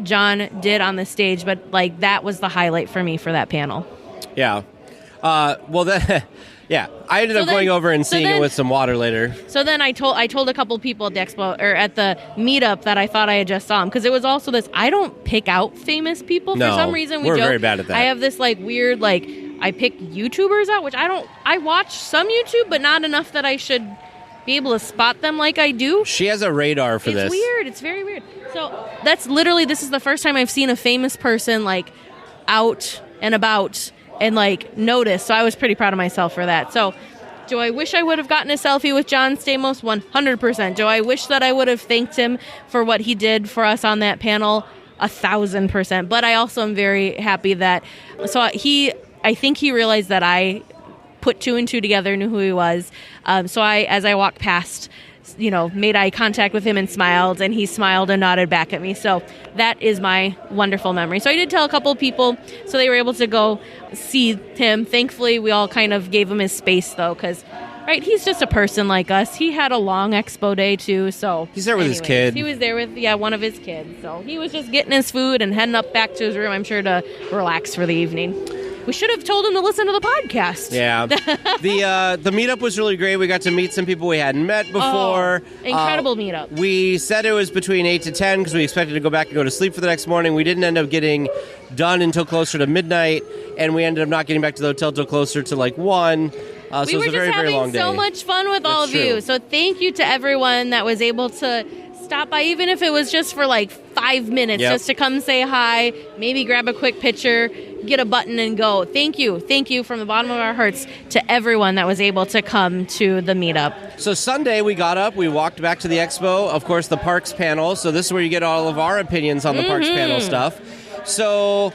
John did on the stage, but, like, that was the highlight for me for that panel. Yeah. Yeah, I ended up going over and seeing it with some water later. So then I told a couple people at the expo or at the meetup that I thought I had just saw him, because it was also this. I don't pick out famous people for some reason. We're very bad at that. I have this like weird like I pick YouTubers out, which I don't. I watch some YouTube, but not enough that I should be able to spot them like I do. She has a radar for this. It's weird. It's very weird. So that's literally, this is the first time I've seen a famous person like out and about and like notice. So I was pretty proud of myself for that. So do I wish I would have gotten a selfie with John Stamos? 100%. Do I wish that I would have thanked him for what he did for us on that panel? 1,000%. But I also am very happy that, I think he realized that I put two and two together, knew who he was. As I walked past, made eye contact with him and smiled, and he smiled and nodded back at me. So that is my wonderful memory. So I did tell a couple of people, so they were able to go see him. Thankfully, we all kind of gave him his space, though, because, right, he's just a person like us. He had a long expo day, too, so... He's there with his kid. He was there with, one of his kids. So he was just getting his food and heading up back to his room, I'm sure, to relax for the evening. We should have told him to listen to the podcast. Yeah. The meetup was really great. We got to meet some people we hadn't met before. Incredible meetup. We said it was between 8 to 10 because we expected to go back and go to sleep for the next morning. We didn't end up getting done until closer to midnight, and we ended up not getting back to the hotel until closer to 1. So it was a very, very long day. We were just having so much fun with all of you. So thank you to everyone that was able to stop by, even if it was just for 5 minutes, just to come say hi, maybe grab a quick picture, get a button and go. Thank you from the bottom of our hearts to everyone that was able to come to the meetup. So Sunday we got up, we walked back to the expo, of course the parks panel, so this is where you get all of our opinions on the parks panel stuff. So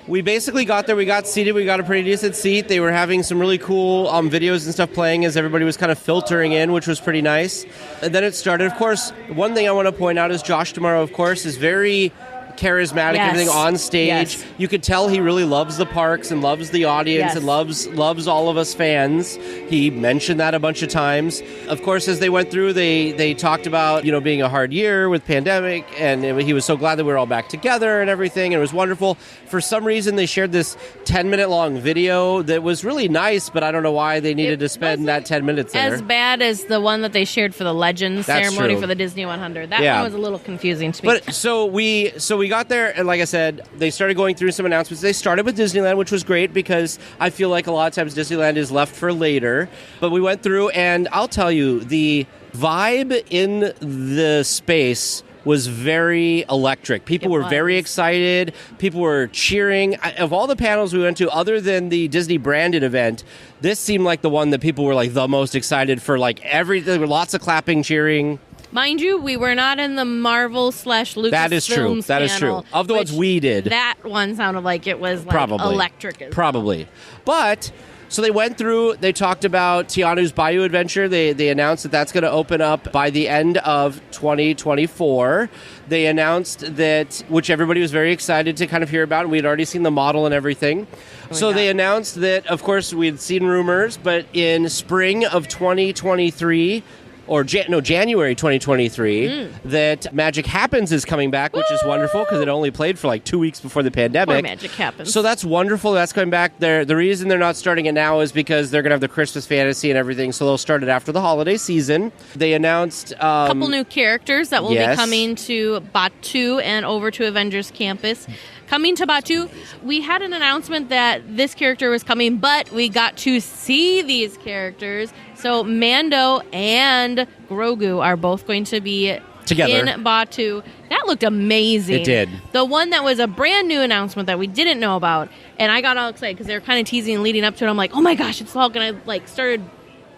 we basically got there, we got seated, we got a pretty decent seat. They were having some really cool videos and stuff playing as everybody was kind of filtering in, which was pretty nice. And then it started. Of course, one thing I want to point out is Josh tomorrow, of course, is very charismatic, everything on stage. Yes. You could tell he really loves the parks and loves the audience and loves all of us fans. He mentioned that a bunch of times. Of course, as they went through, they talked about, being a hard year with pandemic, and he was so glad that we were all back together and everything. And it was wonderful. For some reason, they shared this 10-minute long video that was really nice, but I don't know why they needed to spend that 10 minutes there. As bad as the one that they shared for the Legends ceremony for the Disney 100. That one was a little confusing to me. But so we got there, and like I said, they started going through some announcements. They started with Disneyland, which was great because I feel like a lot of times Disneyland is left for later. But we went through, and I'll tell you, the vibe in the space was very electric. People were very excited. People were cheering. Of all the panels we went to, other than the Disney branded event, this seemed like the one that people were the most excited for. There were lots of clapping, cheering. Mind you, we were not in the Marvel / Lucasfilm That is true. That is true. Of the ones we did. That one sounded like it was electric. Probably. But, so they went through, they talked about Tianu's Bayou Adventure. They announced that that's going to open up by the end of 2024. They announced that, which everybody was very excited to kind of hear about, and we had already seen the model and everything. They announced that, of course, we had seen rumors, but in spring of 2023... January 2023, that Magic Happens is coming back, which is wonderful because it only played for 2 weeks before the pandemic. Poor Magic Happens. So that's wonderful. That's coming back. The reason they're not starting it now is because they're going to have the Christmas fantasy and everything, so they'll start it after the holiday season. They announced... a couple new characters that will be coming to Batuu and over to Avengers Campus. Coming to Batuu, we had an announcement that this character was coming, but we got to see these characters. So Mando and Grogu are both going to be together in Batuu. That looked amazing. It did. The one that was a brand new announcement that we didn't know about, and I got all excited because they were kind of teasing and leading up to it. I'm like, oh my gosh, it's all going to started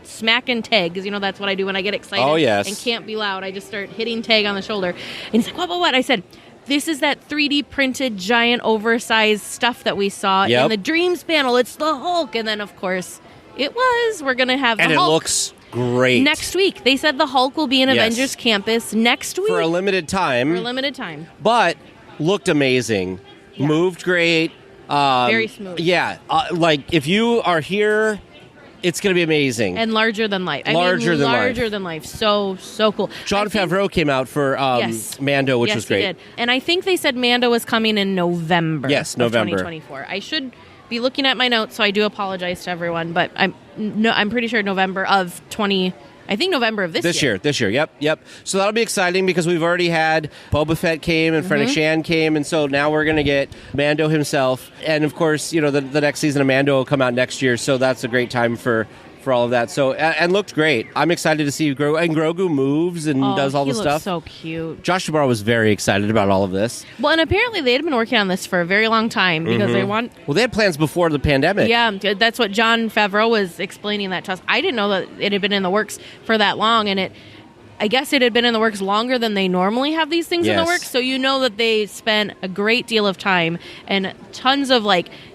smacking Tag, because, that's what I do when I get excited. Oh, yes. And can't be loud. I just start hitting Tag on the shoulder. And he's like, what? I said, this is that 3D printed giant oversized stuff that we saw in the Dreams panel. It's the Hulk. And then, of course, it was. We're going to have the Hulk. And it looks great. Next week. They said the Hulk will be in Avengers Campus next week. For a limited time. But looked amazing. Yeah. Moved great. Very smooth. Yeah. If you are here, it's going to be amazing. And larger than life. Larger than life. So cool. Jon Favreau came out for Mando, which was great. He did. And I think they said Mando was coming in November. Yes, November. 2024. I should be looking at my notes, so I do apologize to everyone, but I'm pretty sure November of November of this year. This year, yep. So that'll be exciting because we've already had Boba Fett came and Fennec Shand came, and so now we're going to get Mando himself. And, of course, the next season of Mando will come out next year, so that's a great time for all of that. So, and looked great. I'm excited to see Grogu. And Grogu moves and does all the stuff. He looks so cute. Josh Duhamel was very excited about all of this. Well, and apparently they had been working on this for a very long time because they had plans before the pandemic. Yeah, that's what Jon Favreau was explaining that to us. I didn't know that it had been in the works for that long, and I guess it had been in the works longer than they normally have these things in the works. So that they spent a great deal of time and tons of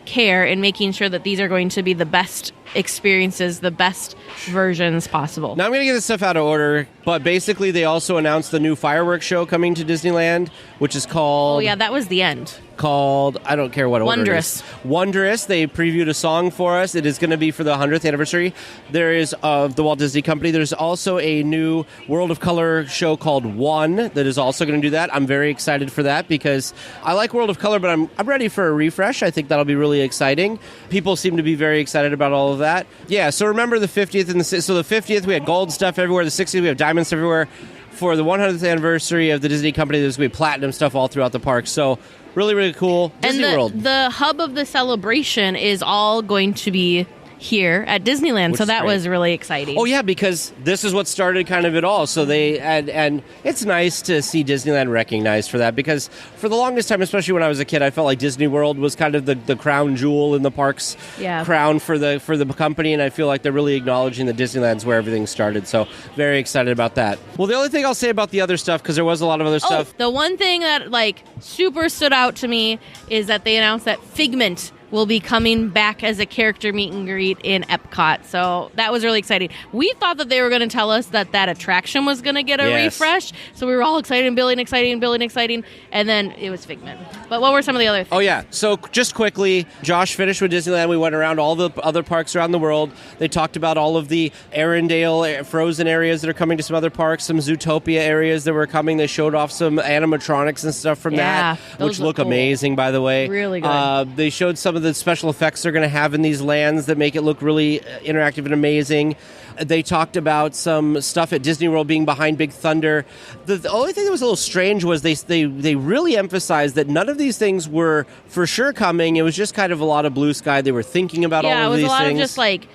care in making sure that these are going to be the best experiences, the best versions possible. Now I'm going to get this stuff out of order, but basically they also announced the new fireworks show coming to Disneyland, which is called... Oh yeah, that was the end. I don't care what order it is. Wondrous. They previewed a song for us. It is going to be for the 100th anniversary. There is of the Walt Disney Company. There's also a new World of Color show called One that is also going to do that. I'm very excited for that because I like World of Color, but I'm ready for a refresh. I think that'll be really exciting. People seem to be very excited about all of that. Yeah, so remember the 50th and the 50th we had gold stuff everywhere. The 60th we have diamond stuff everywhere. For the 100th anniversary of the Disney Company, there's going to be platinum stuff all throughout the park. So really, really cool. Disney World. The hub of the celebration is all going to be here at Disneyland, so that was really exciting. Oh yeah, because this is what started kind of it all. So they and it's nice to see Disneyland recognized for that, because for the longest time, especially when I was a kid, I felt like Disney World was kind of the crown jewel in the park's crown for the company, and I feel like they're really acknowledging that Disneyland's where everything started. So very excited about that. Well, the only thing I'll say about the other stuff, because there was a lot of other stuff. The one thing that super stood out to me is that they announced that Figment will be coming back as a character meet and greet in Epcot. So that was really exciting. We thought that they were going to tell us that attraction was going to get a refresh. So we were all excited and building, and then it was Figment. But what were some of the other things? Oh, yeah. So just quickly, Josh finished with Disneyland. We went around all the other parks around the world. They talked about all of the Arendelle frozen areas that are coming to some other parks, some Zootopia areas that were coming. They showed off some animatronics and stuff from that, which look cool. Amazing, by the way. Really good. They showed some of the special effects they're going to have in these lands that make it look really interactive and amazing. They talked about some stuff at Disney World being behind Big Thunder. The only thing that was a little strange was they really emphasized that none of these things were for sure coming. It was just kind of a lot of blue sky. They were thinking about all of these things. Yeah, it was a lot of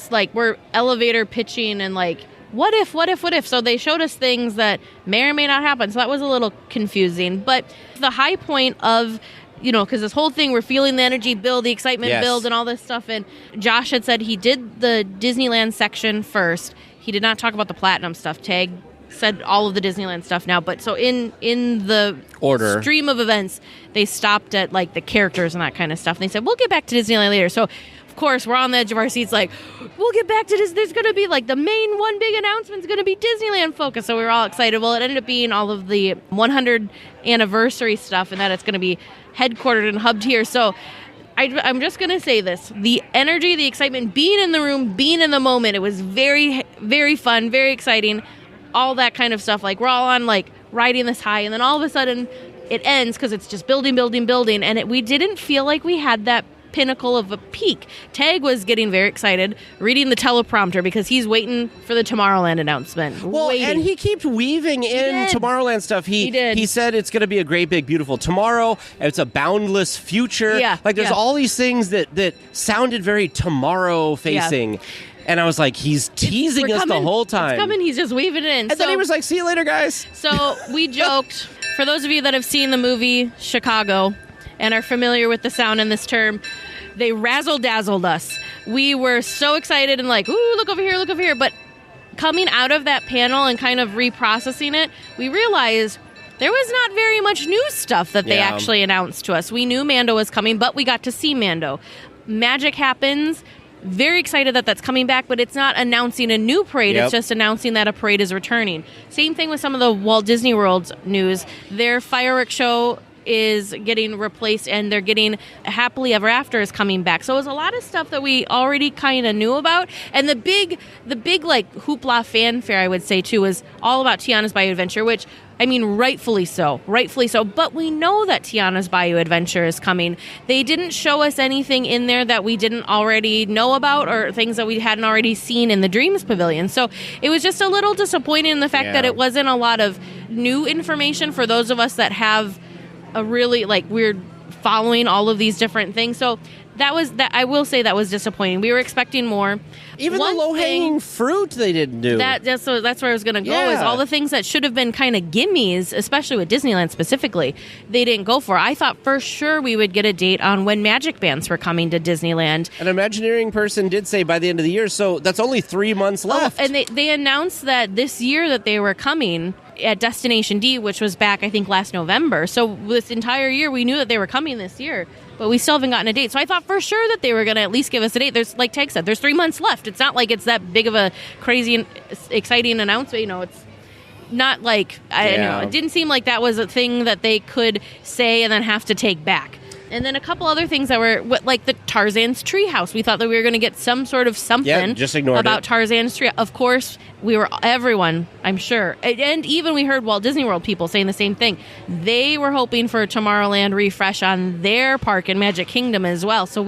just we're elevator pitching and what if? So they showed us things that may or may not happen. So that was a little confusing. But the high point of, because this whole thing, we're feeling the energy build, the excitement build, and all this stuff. And Josh had said he did the Disneyland section first. He did not talk about the platinum stuff. Tag said all of the Disneyland stuff now. But so in the order stream of events, they stopped at the characters and that kind of stuff. And they said, we'll get back to Disneyland later. So of course, we're on the edge of our seats we'll get back to this. There's going to be the main one big announcement is going to be Disneyland focus. So we were all excited. Well, it ended up being all of the 100th anniversary stuff, and that it's going to be headquartered and hubbed here. So I'm just going to say this. The energy, the excitement, being in the room, being in the moment, it was very, very fun, very exciting, all that kind of stuff. We're all on riding this high, and then all of a sudden it ends because it's just building, and we didn't feel like we had that pinnacle of a peak. Tag was getting very excited, reading the teleprompter because he's waiting for the Tomorrowland announcement. And he keeps weaving in Tomorrowland stuff. He said it's going to be a great, big, beautiful tomorrow. It's a boundless future. Yeah. There's all these things that sounded very tomorrow facing. Yeah. And I was like, he's teasing us the whole time. It's coming. He's just weaving it in. And then he was like, see you later, guys. So we joked, for those of you that have seen the movie Chicago and are familiar with the sound in this term, they razzle-dazzled us we were so excited and like, ooh, look over here. But coming out of that panel and kind of reprocessing it, we realized there was not very much new stuff that they actually announced to us. We knew Mando was coming, but we got to see Mando. Magic happens. Very excited that that's coming back, but it's not announcing a new parade. It's just announcing that a parade is returning. Same thing with some of the Walt Disney World news. Their fireworks show is getting replaced, and they're getting Happily Ever After is coming back. So it was a lot of stuff that we already kind of knew about. And the big like hoopla fanfare, I would say too, was all about Tiana's Bayou Adventure, which, I mean, rightfully so. But we know that Tiana's Bayou Adventure is coming. They didn't show us anything in there that we didn't already know about or things that we hadn't already seen in the Dreams Pavilion. So it was just a little disappointing in the fact that it wasn't a lot of new information for those of us that have a really, like, we're following all of these different things. So that I will say that was disappointing. We were expecting more. Even the low-hanging fruit they didn't do. That's where I was going to go, is all the things that should have been kind of gimmies, especially with Disneyland specifically, they didn't go for. I thought for sure we would get a date on when Magic Bands were coming to Disneyland. An Imagineering person did say by the end of the year, so that's only 3 months left. And they announced that this year that they were coming at Destination D, which was back, I think, last November. So this entire year, we knew that they were coming this year, but we still haven't gotten a date. So I thought for sure that they were going to at least give us a date. There's, like Tag said, there's 3 months left. It's not like it's that big of a crazy and exciting announcement. You know, it's not like, I don't know, it didn't seem like that was a thing that they could say and then have to take back. And then a couple other things that were, like the Tarzan's Treehouse. We thought that we were going to get some sort of something about Tarzan's Tree. Of course, everyone, I'm sure, and even we heard Walt Disney World people saying the same thing. They were hoping for a Tomorrowland refresh on their park in Magic Kingdom as well. So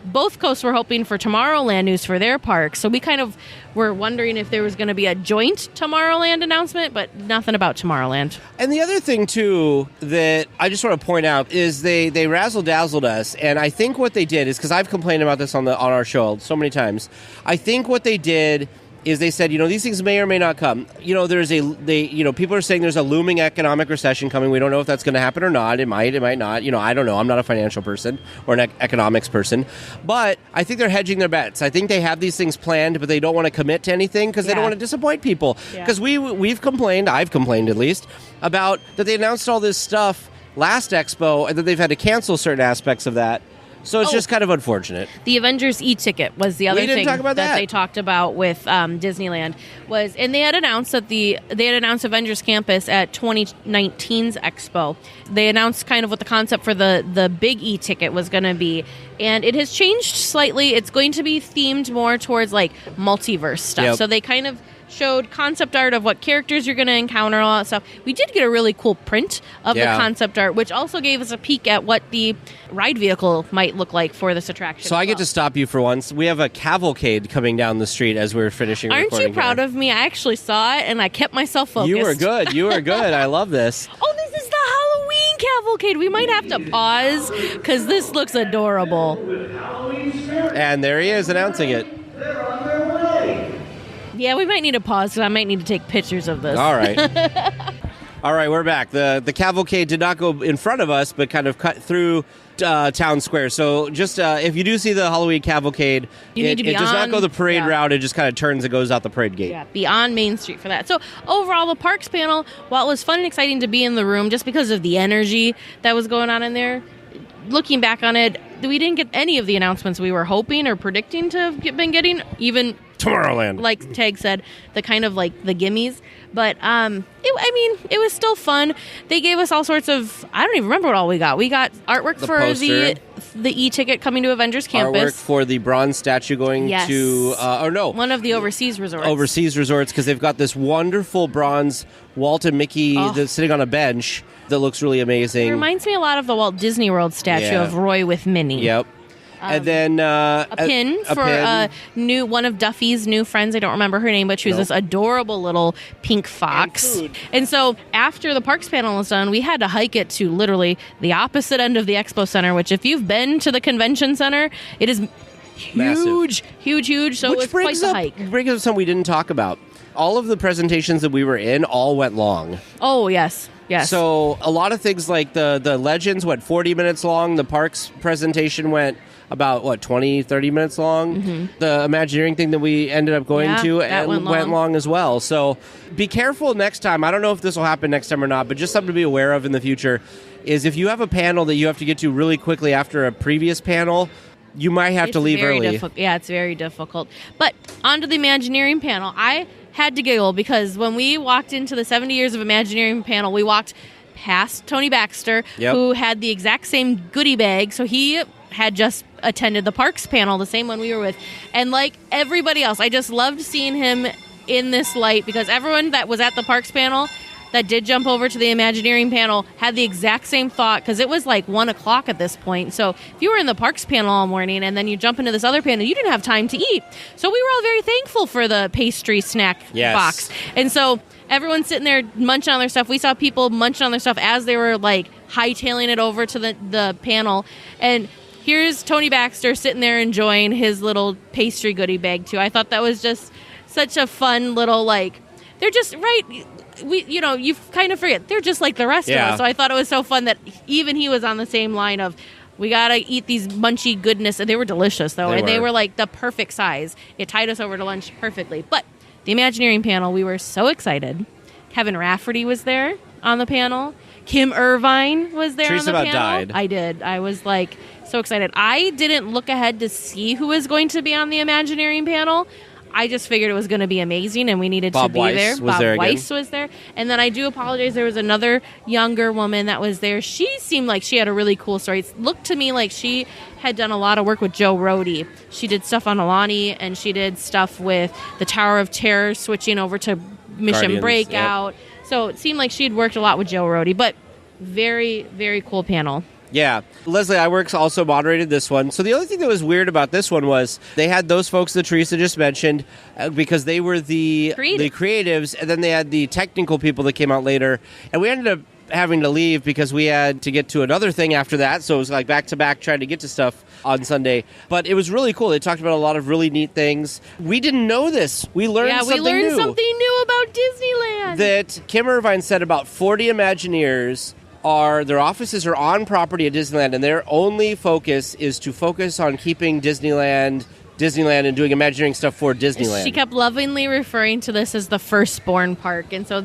both coasts were hoping for Tomorrowland news for their park. So we kind of were wondering if there was going to be a joint Tomorrowland announcement, but nothing about Tomorrowland. And the other thing, too, that I just want to point out is they razzle-dazzled us. And I think what they did is, because I've complained about this on our show so many times, I think what they did is they said, these things may or may not come. People are saying there's a looming economic recession coming. We don't know if that's going to happen or not. It might not. I don't know. I'm not a financial person or an economics person. But I think they're hedging their bets. I think they have these things planned, but they don't want to commit to anything because they don't want to disappoint people. Because we've complained, I've complained at least, about that they announced all this stuff last Expo and that they've had to cancel certain aspects of that. So it's just kind of unfortunate. The Avengers e-ticket was the other thing that they talked about with Disneyland and they had announced Avengers Campus at 2019's Expo. They announced kind of what the concept for the big e-ticket was going to be, and it has changed slightly. It's going to be themed more towards like multiverse stuff. Yep. So they kind of showed concept art of what characters you're going to encounter, all that stuff. We did get a really cool print of the concept art, which also gave us a peek at what the ride vehicle might look like for this attraction. So I get to stop you for once. We have a cavalcade coming down the street as we're finishing recording. Aren't you proud of me? I actually saw it, and I kept myself focused. You were good. I love this. Oh, this is the Halloween cavalcade. We might have to pause, because this looks adorable. And there he is announcing it. Yeah, we might need to pause, because I might need to take pictures of this. All right. All right, we're back. The cavalcade did not go in front of us, but kind of cut through Town Square. So just if you do see the Halloween cavalcade, it does not go the parade route. It just kind of turns and goes out the parade gate. Yeah, beyond Main Street for that. So overall, the parks panel, while it was fun and exciting to be in the room just because of the energy that was going on in there, looking back on it, we didn't get any of the announcements we were hoping or predicting to have been getting, even Tomorrowland. Like Tag said, the kind of like the gimmies. But, it was still fun. They gave us all sorts of, I don't even remember what all we got. We got artwork for poster. the e-ticket coming to Avengers Campus. Artwork for the bronze statue going to, one of the overseas resorts. Overseas resorts, because they've got this wonderful bronze Walt and Mickey that's sitting on a bench that looks really amazing. It reminds me a lot of the Walt Disney World statue of Roy with Minnie. Yep. And then a pin for one of Duffy's new friends. I don't remember her name, but she was this adorable little pink fox. And so after the parks panel was done, we had to hike it to literally the opposite end of the expo center, which if you've been to the convention center, it is huge, huge. So it was quite the hike. Brings up something we didn't talk about. All of the presentations that we were in all went long. Oh, yes. Yes. So a lot of things like the Legends went 40 minutes long. The parks presentation went about, 20, 30 minutes long. Mm-hmm. The Imagineering thing that we ended up going to went long as well. So be careful next time. I don't know if this will happen next time or not, but just something to be aware of in the future is if you have a panel that you have to get to really quickly after a previous panel, you might have to leave early. Yeah, it's very difficult. But onto the Imagineering panel, I had to giggle because when we walked into the 70 Years of Imagineering panel, we walked past Tony Baxter, who had the exact same goodie bag. So he had just attended the Parks panel, the same one we were with. And like everybody else, I just loved seeing him in this light because everyone that was at the Parks panel that did jump over to the Imagineering panel had the exact same thought because it was like 1 o'clock at this point. So if you were in the Parks panel all morning and then you jump into this other panel, you didn't have time to eat. So we were all very thankful for the pastry snack box. And so everyone's sitting there munching on their stuff. We saw people munching on their stuff as they were like hightailing it over to the panel. And here's Tony Baxter sitting there enjoying his little pastry goodie bag too. I thought that was just such a fun little they're just you kind of forget they're just like the rest of us. So I thought it was so fun that even he was on the same line of we gotta eat these munchy goodness, and they were delicious though, they were like the perfect size. It tied us over to lunch perfectly. But the Imagineering panel, we were so excited. Kevin Rafferty was there on the panel. Kim Irvine was there Teresa on the about panel. Died. I did. I was like so excited. I didn't look ahead to see who was going to be on the Imagineering panel. I just figured it was going to be amazing and we needed to be there. Bob Weiss was there. And then I do apologize. There was another younger woman that was there. She seemed like she had a really cool story. It looked to me like she had done a lot of work with Joe Rohde. She did stuff on Alani and she did stuff with the Tower of Terror, switching over to Mission Guardians, Breakout. So it seemed like she had worked a lot with Joe Rohde. But very, very cool panel. Yeah. Leslie Iwerks also moderated this one. So the only thing that was weird about this one was they had those folks that Teresa just mentioned because they were the creatives, and then they had the technical people that came out later. And we ended up having to leave because we had to get to another thing after that. So it was like back-to-back trying to get to stuff on Sunday. But it was really cool. They talked about a lot of really neat things. We didn't know this. We learned something new. Yeah, we learned something new about Disneyland. That Kim Irvine said about 40 Imagineers their offices are on property at Disneyland, and their only focus is to focus on keeping Disneyland and doing Imagineering stuff for Disneyland. She kept lovingly referring to this as the firstborn park, and so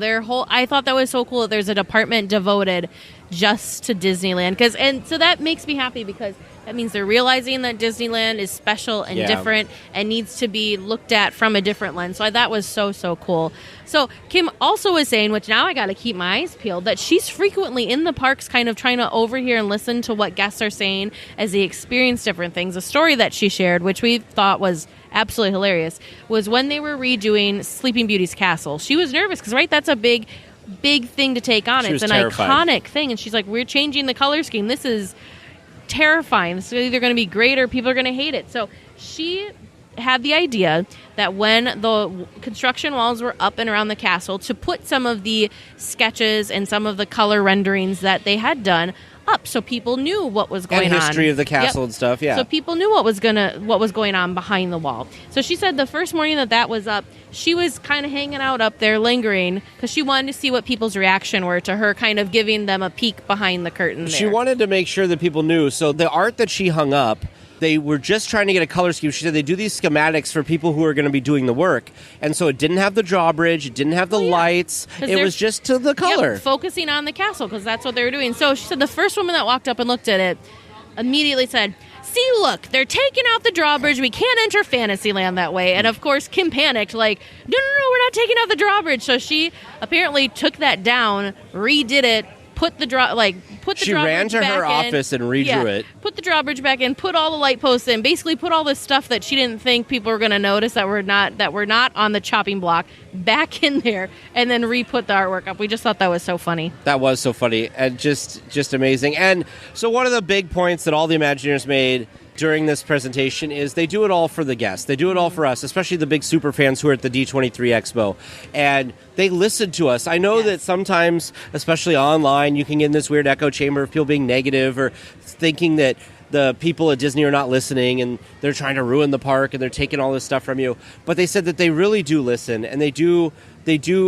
I thought that was so cool that there's a department devoted just to Disneyland, and so that makes me happy because that means they're realizing that Disneyland is special and different and needs to be looked at from a different lens. So that was so, so cool. So Kim also was saying, which now I got to keep my eyes peeled, that she's frequently in the parks kind of trying to overhear and listen to what guests are saying as they experience different things. A story that she shared, which we thought was absolutely hilarious, was when they were redoing Sleeping Beauty's castle. She was nervous because, that's a big thing to take on. It's an iconic thing. And she's like, we're changing the color scheme. This is terrifying. This is either going to be great or people are going to hate it. So she had the idea that when the construction walls were up and around the castle, to put some of the sketches and some of the color renderings that they had done up so people knew what was going on. And history of the castle and stuff, So people knew what was going on behind the wall. So she said the first morning that was up, she was kind of hanging out up there lingering because she wanted to see what people's reaction were to her kind of giving them a peek behind the curtain there. She wanted to make sure that people knew. So the art that she hung up, they were just trying to get a color scheme. She said they do these schematics for people who are going to be doing the work. And so it didn't have the drawbridge. It didn't have the lights. It was just to the color. Focusing on the castle because that's what they were doing. So she said the first woman that walked up and looked at it immediately said, see, look, they're taking out the drawbridge. We can't enter Fantasyland that way. And, of course, Kim panicked, like, no, we're not taking out the drawbridge. So she apparently took that down, redid it, put the drawbridge back in. She ran to her office and redrew it. Put the drawbridge back in, put all the light posts in, basically put all the stuff that she didn't think people were going to notice that were not on the chopping block back in there, and then re-put the artwork up. We just thought that was so funny. That was so funny and just amazing. And so one of the big points that all the Imagineers made during this presentation is they do it all for the guests. They do it all for us, especially the big super fans who are at the D23 Expo. And they listen to us. I know that sometimes, especially online, you can get in this weird echo chamber of people being negative or thinking that the people at Disney are not listening and they're trying to ruin the park and they're taking all this stuff from you. But they said that they really do listen and they do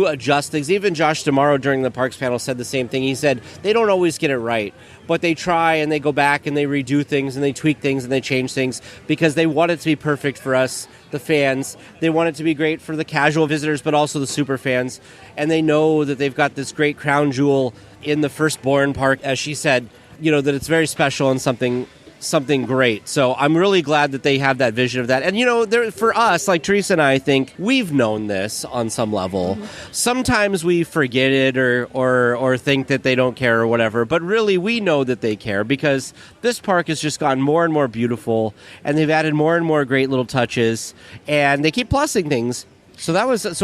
adjust things. Even Josh Damaro during the Parks panel said the same thing. He said they don't always get it right, but they try and they go back and they redo things and they tweak things and they change things because they want it to be perfect for us, the fans. They want it to be great for the casual visitors, but also the super fans. And they know that they've got this great crown jewel in the Firstborn Park, as she said, that it's very special and something great. So I'm really glad that they have that vision of that. And, for us, like Teresa and I think we've known this on some level. Mm-hmm. Sometimes we forget it or think that they don't care or whatever. But really, we know that they care because this park has just gotten more and more beautiful and they've added more and more great little touches and they keep plussing things. So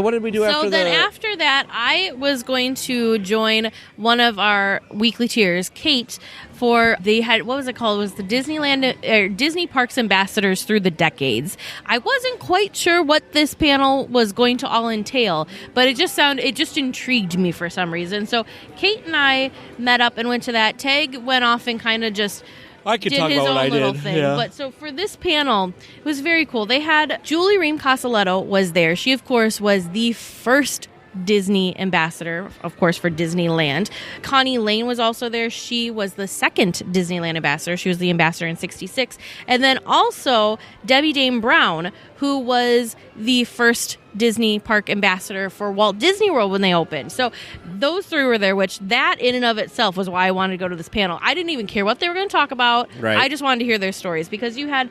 what did we do after that? So then after that, I was going to join one of our weekly tiers, Kate, they had, what was it called? It was the Disney Parks Ambassadors Through the Decades. I wasn't quite sure what this panel was going to all entail, but it just intrigued me for some reason. So Kate and I met up and went to that. Tag went off and kind of just did his own little thing. Yeah. But so for this panel, it was very cool. They had Julie Ream Casaletto was there. She, of course, was the first Disney ambassador, of course, for Disneyland. Connie Lane was also there. She was the second Disneyland ambassador. She was the ambassador in 1966. And then also Debbie Dame Brown, who was the first Disney park ambassador for Walt Disney World when they opened. So those three were there, which that in and of itself was why I wanted to go to this panel. I didn't even care what they were going to talk about. Right. I just wanted to hear their stories because you had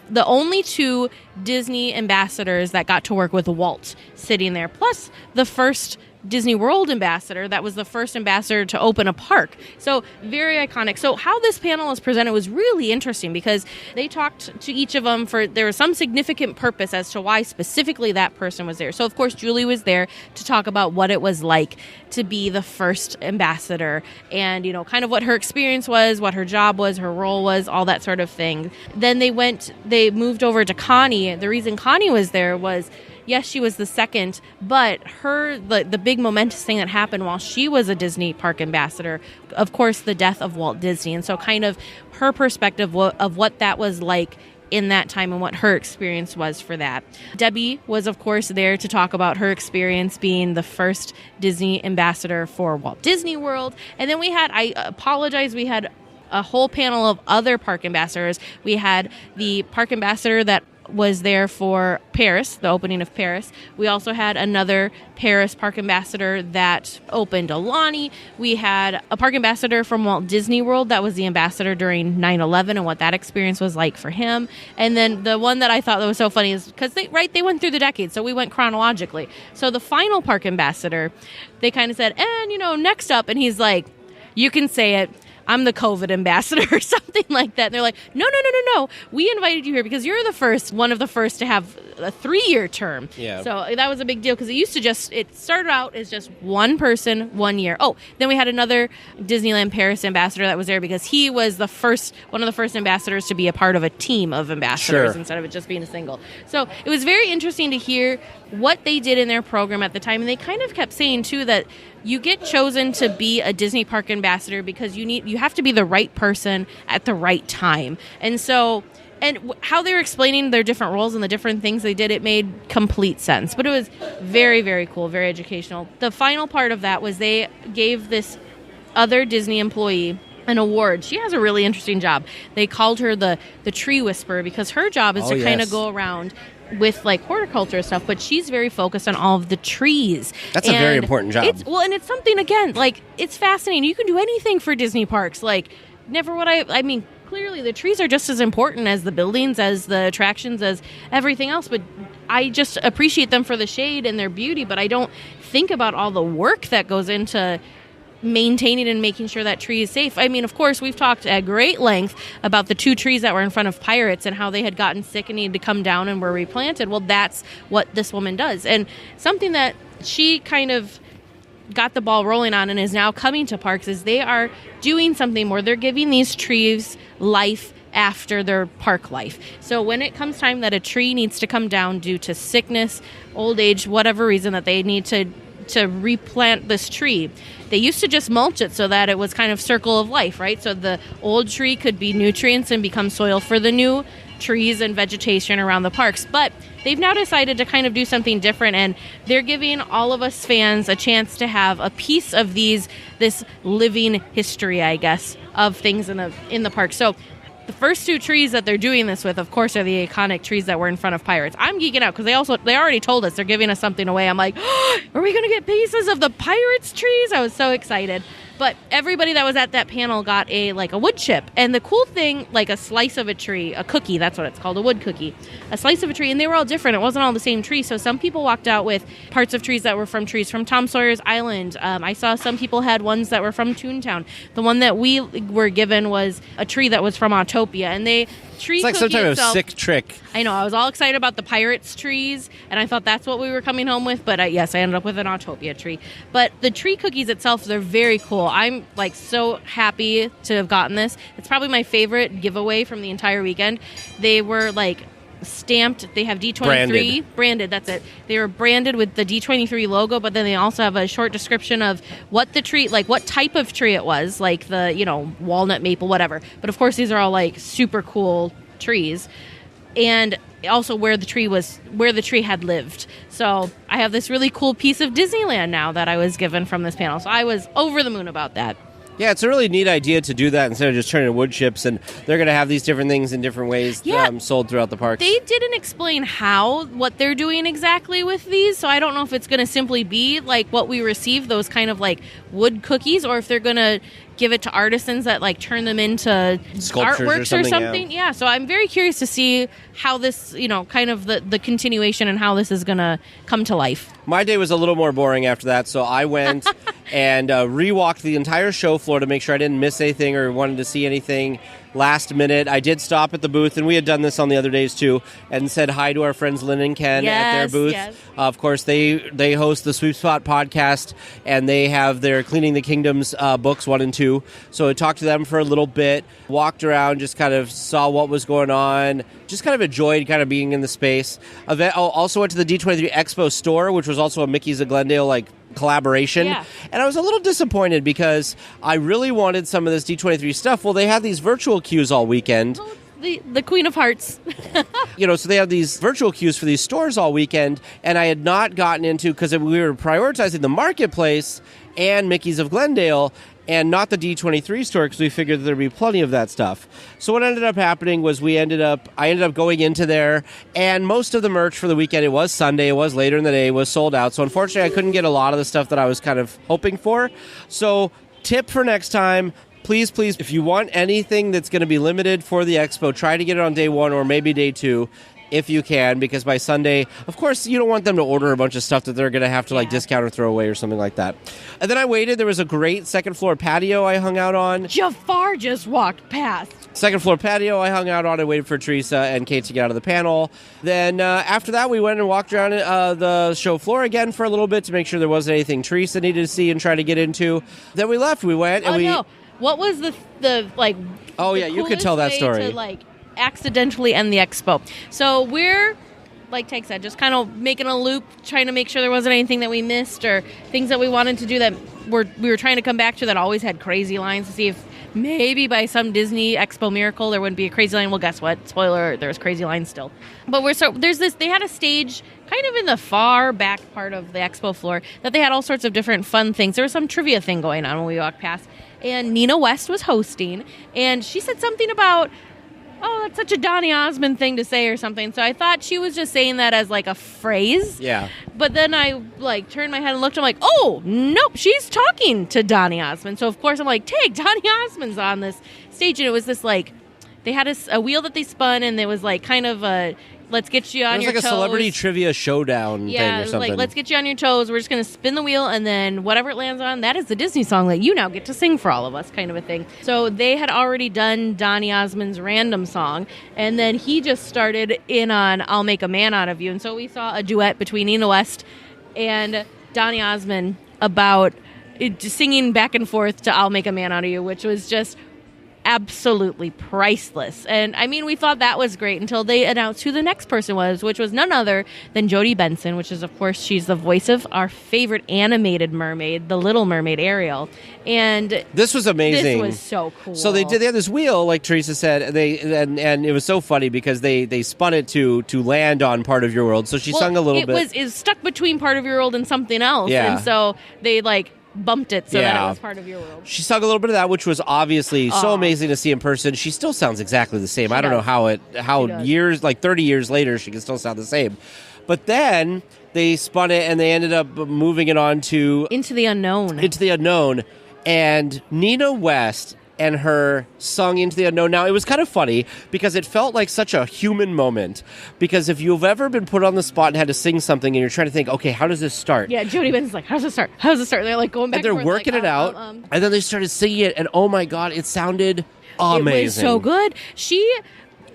the only two Disney ambassadors that got to work with Walt sitting there, plus the first Disney World ambassador that was the first ambassador to open a park. So very iconic. So how this panel was presented was really interesting because they talked to each of them there was some significant purpose as to why specifically that person was there. So of course Julie was there to talk about what it was like to be the first ambassador and kind of what her experience was, what her job was, her role was, all that sort of thing. Then they moved over to Connie. The reason Connie was there was, yes, she was the second, but the big momentous thing that happened while she was a Disney park ambassador, of course, the death of Walt Disney. And so kind of her perspective of what that was like in that time and what her experience was for that. Debbie was, of course, there to talk about her experience being the first Disney ambassador for Walt Disney World. And then we had a whole panel of other park ambassadors. We had the park ambassador that was there for Paris, the opening of Paris. We also had another Paris park ambassador that opened Alani. We had a park ambassador from Walt Disney World that was the ambassador during 9/11 and what that experience was like for him. And then the one that I thought that was so funny is because they went through the decades, so we went chronologically. So the final park ambassador, they kind of said, and next up, and he's like, you can say it, I'm the COVID ambassador or something like that. And they're like, no. We invited you here because you're one of the first to have a 3-year term. Yeah. So that was a big deal because it started out as just one person, 1 year. Oh, then we had another Disneyland Paris ambassador that was there because he was one of the first ambassadors to be a part of a team of ambassadors instead of it just being a single. So it was very interesting to hear what they did in their program at the time. And they kind of kept saying, too, that you get chosen to be a Disney park ambassador because you have to be the right person at the right time. And so, how they were explaining their different roles and the different things they did, it made complete sense. But it was very, very cool, very educational. The final part of that was they gave this other Disney employee an award. She has a really interesting job. They called her the tree whisperer because her job is to kind of go around with like horticulture stuff, but she's very focused on all of the trees. That's a very important job. And it's something, again, like, it's fascinating. You can do anything for Disney parks. Like, clearly the trees are just as important as the buildings, as the attractions, as everything else, but I just appreciate them for the shade and their beauty, but I don't think about all the work that goes into maintaining and making sure that tree is safe. Of course, we've talked at great length about the 2 trees that were in front of Pirates and how they had gotten sick and needed to come down and were replanted. Well, that's what this woman does. And something that she kind of got the ball rolling on and is now coming to parks is they are doing something more. They're giving these trees life after their park life. So when it comes time that a tree needs to come down due to sickness, old age, whatever reason that they need to to replant this tree. They used to just mulch it so that it was kind of circle of life, right? So the old tree could be nutrients and become soil for the new trees and vegetation around the parks. But they've now decided to kind of do something different, and they're giving all of us fans a chance to have a piece of this living history, I guess, of things in the park. So the first 2 trees that they're doing this with, of course, are the iconic trees that were in front of Pirates. I'm geeking out because they already told us they're giving us something away. I'm like, oh, are we going to get pieces of the Pirates trees? I was so excited. But everybody that was at that panel got a wood chip. And the cool thing, like a slice of a tree, a cookie, that's what it's called, a wood cookie. A slice of a tree, and they were all different. It wasn't all the same tree. So some people walked out with parts of trees that were from trees from Tom Sawyer's Island. I saw some people had ones that were from Toontown. The one that we were given was a tree that was from Autopia. And it's like some type of sick trick. I know. I was all excited about the Pirates trees, and I thought that's what we were coming home with. But yes, I ended up with an Autopia tree. But the tree cookies itself, they're very cool. I'm so happy to have gotten this. It's probably my favorite giveaway from the entire weekend. They were stamped. They have D23 branded. That's it. They were branded with the D23 logo, but then they also have a short description of what the tree, what type of tree it was, like the walnut, maple, whatever. But of course, these are all super cool trees, and also where the tree had lived. So I have this really cool piece of Disneyland now that I was given from this panel. So I was over the moon about that. Yeah, it's a really neat idea to do that instead of just turning wood chips, and they're going to have these different things in different ways sold throughout the parks. They didn't explain what they're doing exactly with these, so I don't know if it's going to simply be like what we received, those kind of wood cookies, or if they're going to give it to artisans that turn them into sculptures artworks or something. Yeah, so I'm very curious to see how this, kind of the continuation and how this is going to come to life. My day was a little more boring after that, so I went and re-walked the entire show floor to make sure I didn't miss anything or wanted to see anything last minute. I did stop at the booth, and we had done this on the other days too, and said hi to our friends Lynn and Ken at their booth. Yes. Of course, they host the Sweep Spot podcast, and they have their Cleaning the Kingdoms books 1 and 2. So I talked to them for a little bit, walked around, just kind of saw what was going on, just kind of enjoyed kind of being in the space. Also went to the D23 Expo store, which was also a Mickey's of Glendale collaboration. Yeah. And I was a little disappointed because I really wanted some of this D23 stuff. Well, they had these virtual queues all weekend. Oh, the Queen of Hearts. So they have these virtual queues for these stores all weekend, and I had not gotten into, because we were prioritizing the marketplace and Mickey's of Glendale, and not the D23 store, because we figured there'd be plenty of that stuff. So what ended up happening was I ended up going into there, and most of the merch for the weekend, it was Sunday, it was later in the day, was sold out. So unfortunately, I couldn't get a lot of the stuff that I was kind of hoping for. So tip for next time, please, if you want anything that's going to be limited for the expo, try to get it on day 1 or maybe day 2. If you can, because by Sunday, of course, you don't want them to order a bunch of stuff that they're going to have to discount or throw away or something like that. And then I waited. There was a great second floor patio I hung out on. Jafar just walked past. Second floor patio I hung out on. I waited for Teresa and Kate to get out of the panel. Then after that, we went and walked around the show floor again for a little bit to make sure there wasn't anything Teresa needed to see and try to get into. Then we left. We went and no. What was the Oh, yeah, you could tell that story. To, accidentally end the expo. So we're, like Teg said, just kind of making a loop, trying to make sure there wasn't anything that we missed or things that we wanted to do that we were trying to come back to that always had crazy lines, to see if maybe by some Disney Expo miracle there wouldn't be a crazy line. Well, guess what? Spoiler, there was crazy lines still. But they had a stage kind of in the far back part of the expo floor that they had all sorts of different fun things. There was some trivia thing going on when we walked past, and Nina West was hosting, and she said something about, oh, that's such a Donny Osmond thing to say or something. So I thought she was just saying that as a phrase. Yeah. But then I turned my head and looked. I'm like, oh, nope, she's talking to Donny Osmond. So of course I'm like, Tig, Donny Osmond's on this stage. And it was this they had a wheel that they spun, and it was kind of a, let's get you on your toes. It was like a celebrity trivia showdown thing or something. Let's get you on your toes. We're just going to spin the wheel, and then whatever it lands on, that is the Disney song that you now get to sing for all of us, kind of a thing. So they had already done Donny Osmond's random song, and then he just started in on I'll Make a Man Out of You. And so we saw a duet between Nina West and Donny Osmond about singing back and forth to I'll Make a Man Out of You, which was just absolutely priceless. And I mean, we thought that was great until they announced who the next person was, which was none other than Jodie Benson, which is, of course, she's the voice of our favorite animated mermaid, the Little Mermaid Ariel. And this was amazing. This was so cool. So they had this wheel, like Teresa said, and it was so funny because they spun it to land on Part of Your World. So she sung a little bit. It was stuck between Part of Your World and something else. Yeah. And so they bumped it so that it was Part of Your World. She sung a little bit of that, which was obviously so amazing to see in person. She still sounds exactly the same. I don't know how years, 30 years later, she can still sound the same. But then they spun it and they ended up moving it on to Into the Unknown. And Nina West and her sung Into the Unknown. Now, it was kind of funny because it felt like such a human moment. Because if you've ever been put on the spot and had to sing something and you're trying to think, okay, how does this start? Yeah, Jodie Benson's like, how does it start? How does it start? And they're going back and they're working it out. And then they started singing it, and oh my God, it sounded amazing. It was so good.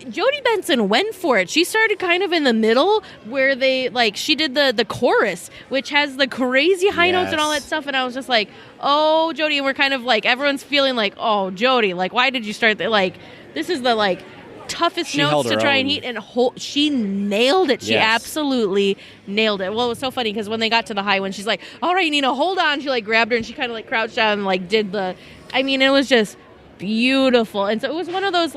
Jodie Benson went for it. She started kind of in the middle where she did the chorus, which has the crazy high notes and all that stuff. And I was just like, oh, Jodie. And we're kind of everyone's feeling like, oh, Jodie, why did you start that? This is the toughest notes to try and hit. And she nailed it. She absolutely nailed it. Well, it was so funny because when they got to the high one, she's like, all right, Nina, hold on. She grabbed her and she kind of crouched down and did it was just beautiful. And so it was one of those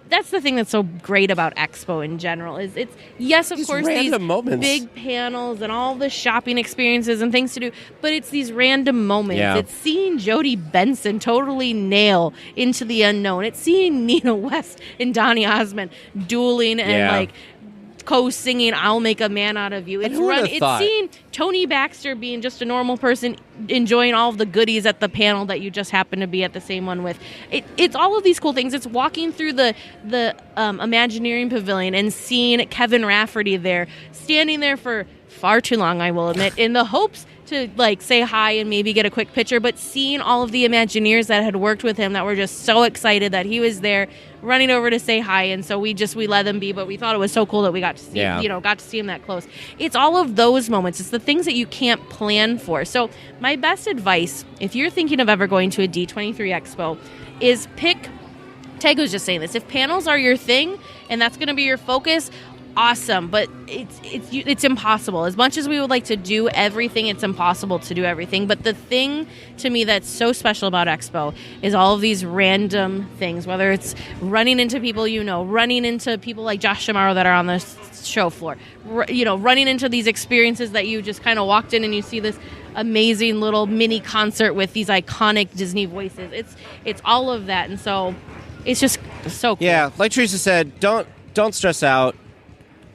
that's the thing that's so great about Expo in general is of course these moments. Big panels and all the shopping experiences and things to do, but it's these random moments. Yeah. It's seeing Jodie Benson totally nail Into the Unknown. It's seeing Nina West and Donny Osmond dueling and co-singing I'll Make a Man Out of You. It's seeing Tony Baxter being just a normal person enjoying all of the goodies at the panel that you just happen to be at the same one with. It's all of these cool things. It's walking through the Imagineering Pavilion and seeing Kevin Rafferty there, standing there for far too long, I will admit, in the hopes to say hi and maybe get a quick picture, but seeing all of the Imagineers that had worked with him that were just so excited that he was there, running over to say hi, and so we let them be, but we thought it was so cool that we got to see got to see him that close. It's all of those moments. It's the things that you can't plan for. So my best advice, if you're thinking of ever going to a D23 Expo, is Tag was just saying this, if panels are your thing and that's going to be your focus, awesome, but it's impossible. As much as we would like to do everything, it's impossible to do everything. But the thing to me that's so special about Expo is all of these random things, whether it's running into people running into people like Josh Shamaro that are on the show floor, running into these experiences that you just kind of walked in and you see this amazing little mini concert with these iconic Disney voices. It's all of that, and so it's just so cool. Yeah, like Teresa said, don't stress out.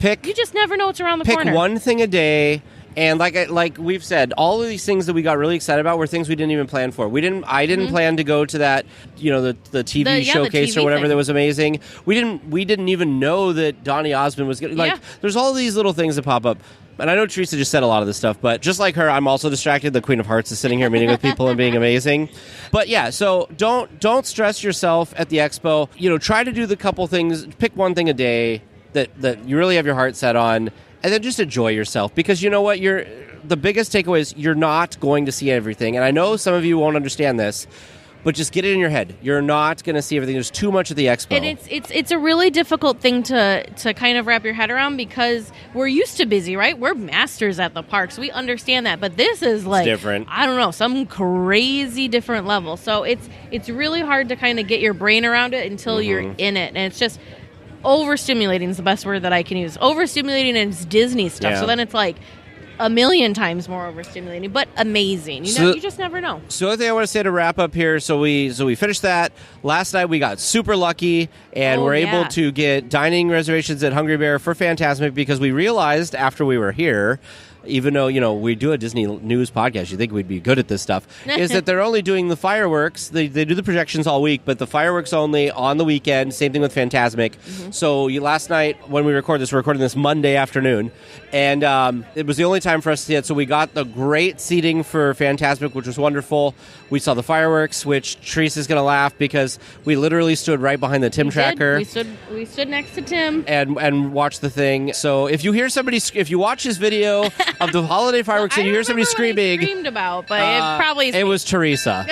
You just never know what's around the corner. Pick one thing a day, and like we've said, all of these things that we got really excited about were things we didn't even plan for. I didn't plan to go to that, the TV showcase or whatever that was amazing. We didn't even know that Donny Osmond was going to there's all these little things that pop up. And I know Teresa just said a lot of this stuff, but just like her, I'm also distracted. The Queen of Hearts is sitting here meeting with people and being amazing. But yeah, so don't stress yourself at the expo. Try to do the couple things. Pick one thing a day that you really have your heart set on, and then just enjoy yourself. Because you know what? The biggest takeaway is you're not going to see everything. And I know some of you won't understand this, but just get it in your head. You're not going to see everything. There's too much at the expo. And it's a really difficult thing to kind of wrap your head around because we're used to busy, right? We're masters at the parks. We understand that. But this is it's different. I don't know, some crazy different level. So it's really hard to kind of get your brain around it until you're in it. And it's just overstimulating is the best word that I can use. Overstimulating, and it's Disney stuff. So then it's a million times more overstimulating, but amazing. You just never know. So the other thing I want to say to wrap up here, so we finished that. Last night we got super lucky, and we're able to get dining reservations at Hungry Bear for Fantasmic because we realized after we were here, even though, we do a Disney news podcast, you think we'd be good at this stuff, is that they're only doing the fireworks. They do the projections all week, but the fireworks only on the weekend. Same thing with Fantasmic. So last night, when we record this, we're recording this Monday afternoon, and it was the only time for us to see it. So we got the great seating for Fantasmic, which was wonderful. We saw the fireworks, which Teresa's going to laugh because we literally stood right behind the Tim tracker. We stood next to Tim. And watched the thing. So if you hear if you watch his video of the holiday fireworks, and you hear somebody screaming. Screamed about, but it probably it was Teresa.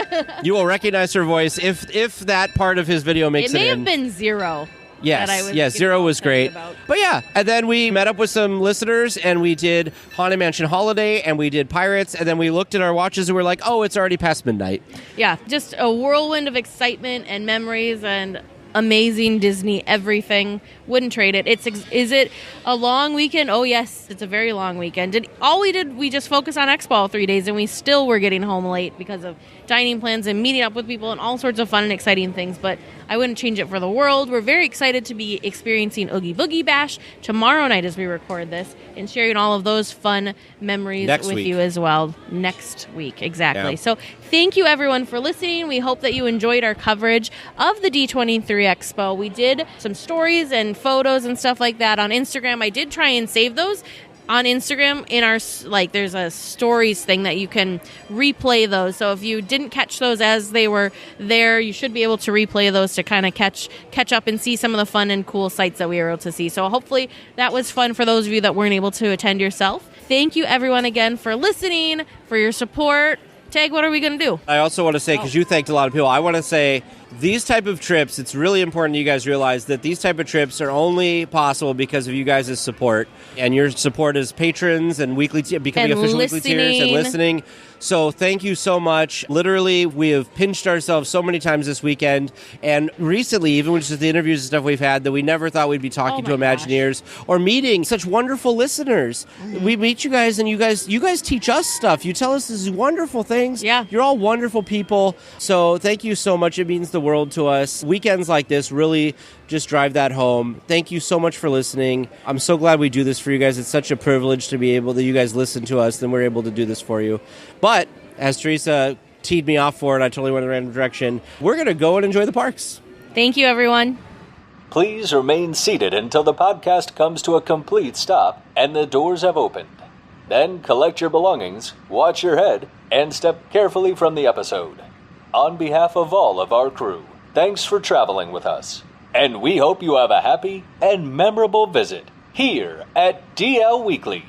You will recognize her voice if that part of his video makes it in. It may have been Zero. Yes, Zero was great. But yeah, and then we met up with some listeners, and we did Haunted Mansion Holiday, and we did Pirates, and then we looked at our watches, and we're like, oh, it's already past midnight. Yeah, just a whirlwind of excitement and memories and amazing Disney everything. Wouldn't trade it. Is it a long weekend? Oh yes, it's a very long weekend. We just focused on Expo all 3 days, and we still were getting home late because of dining plans and meeting up with people and all sorts of fun and exciting things, but I wouldn't change it for the world. We're very excited to be experiencing Oogie Boogie Bash tomorrow night as we record this and sharing all of those fun memories with you as well next week. Exactly. Yeah. So thank you everyone for listening. We hope that you enjoyed our coverage of the D23 Expo. We did some stories and photos and stuff like that on Instagram. I did try and save those on Instagram in our, there's a stories thing that you can replay those. So if you didn't catch those as they were there, you should be able to replay those to kind of catch up and see some of the fun and cool sights that we were able to see. So hopefully that was fun for those of you that weren't able to attend yourself. Thank you everyone again for listening, for your support. Tag, what are we going to do? I also want to say, because you thanked a lot of people, I want to say these type of trips, it's really important you guys realize that these type of trips are only possible because of you guys' support and your support as patrons and becoming official weekly tiers and listening. So thank you so much. Literally, we have pinched ourselves so many times this weekend, and recently, even with just the interviews and stuff we've had, that we never thought we'd be talking to Imagineers or meeting such wonderful listeners. Mm-hmm. We meet you guys, and you guys teach us stuff. You tell us these wonderful things. Yeah. You're all wonderful people. So thank you so much. It means the world to us. Weekends like this really just drive that home. Thank you so much for listening. I'm so glad we do this for you guys. It's such a privilege to be able that you guys listen to us, and we're able to do this for you. But as Teresa teed me off for it, I totally went in a random direction. We're going to go and enjoy the parks. Thank you, everyone. Please remain seated until the podcast comes to a complete stop and the doors have opened. Then collect your belongings, watch your head, and step carefully from the episode. On behalf of all of our crew, thanks for traveling with us. And we hope you have a happy and memorable visit here at DL Weekly.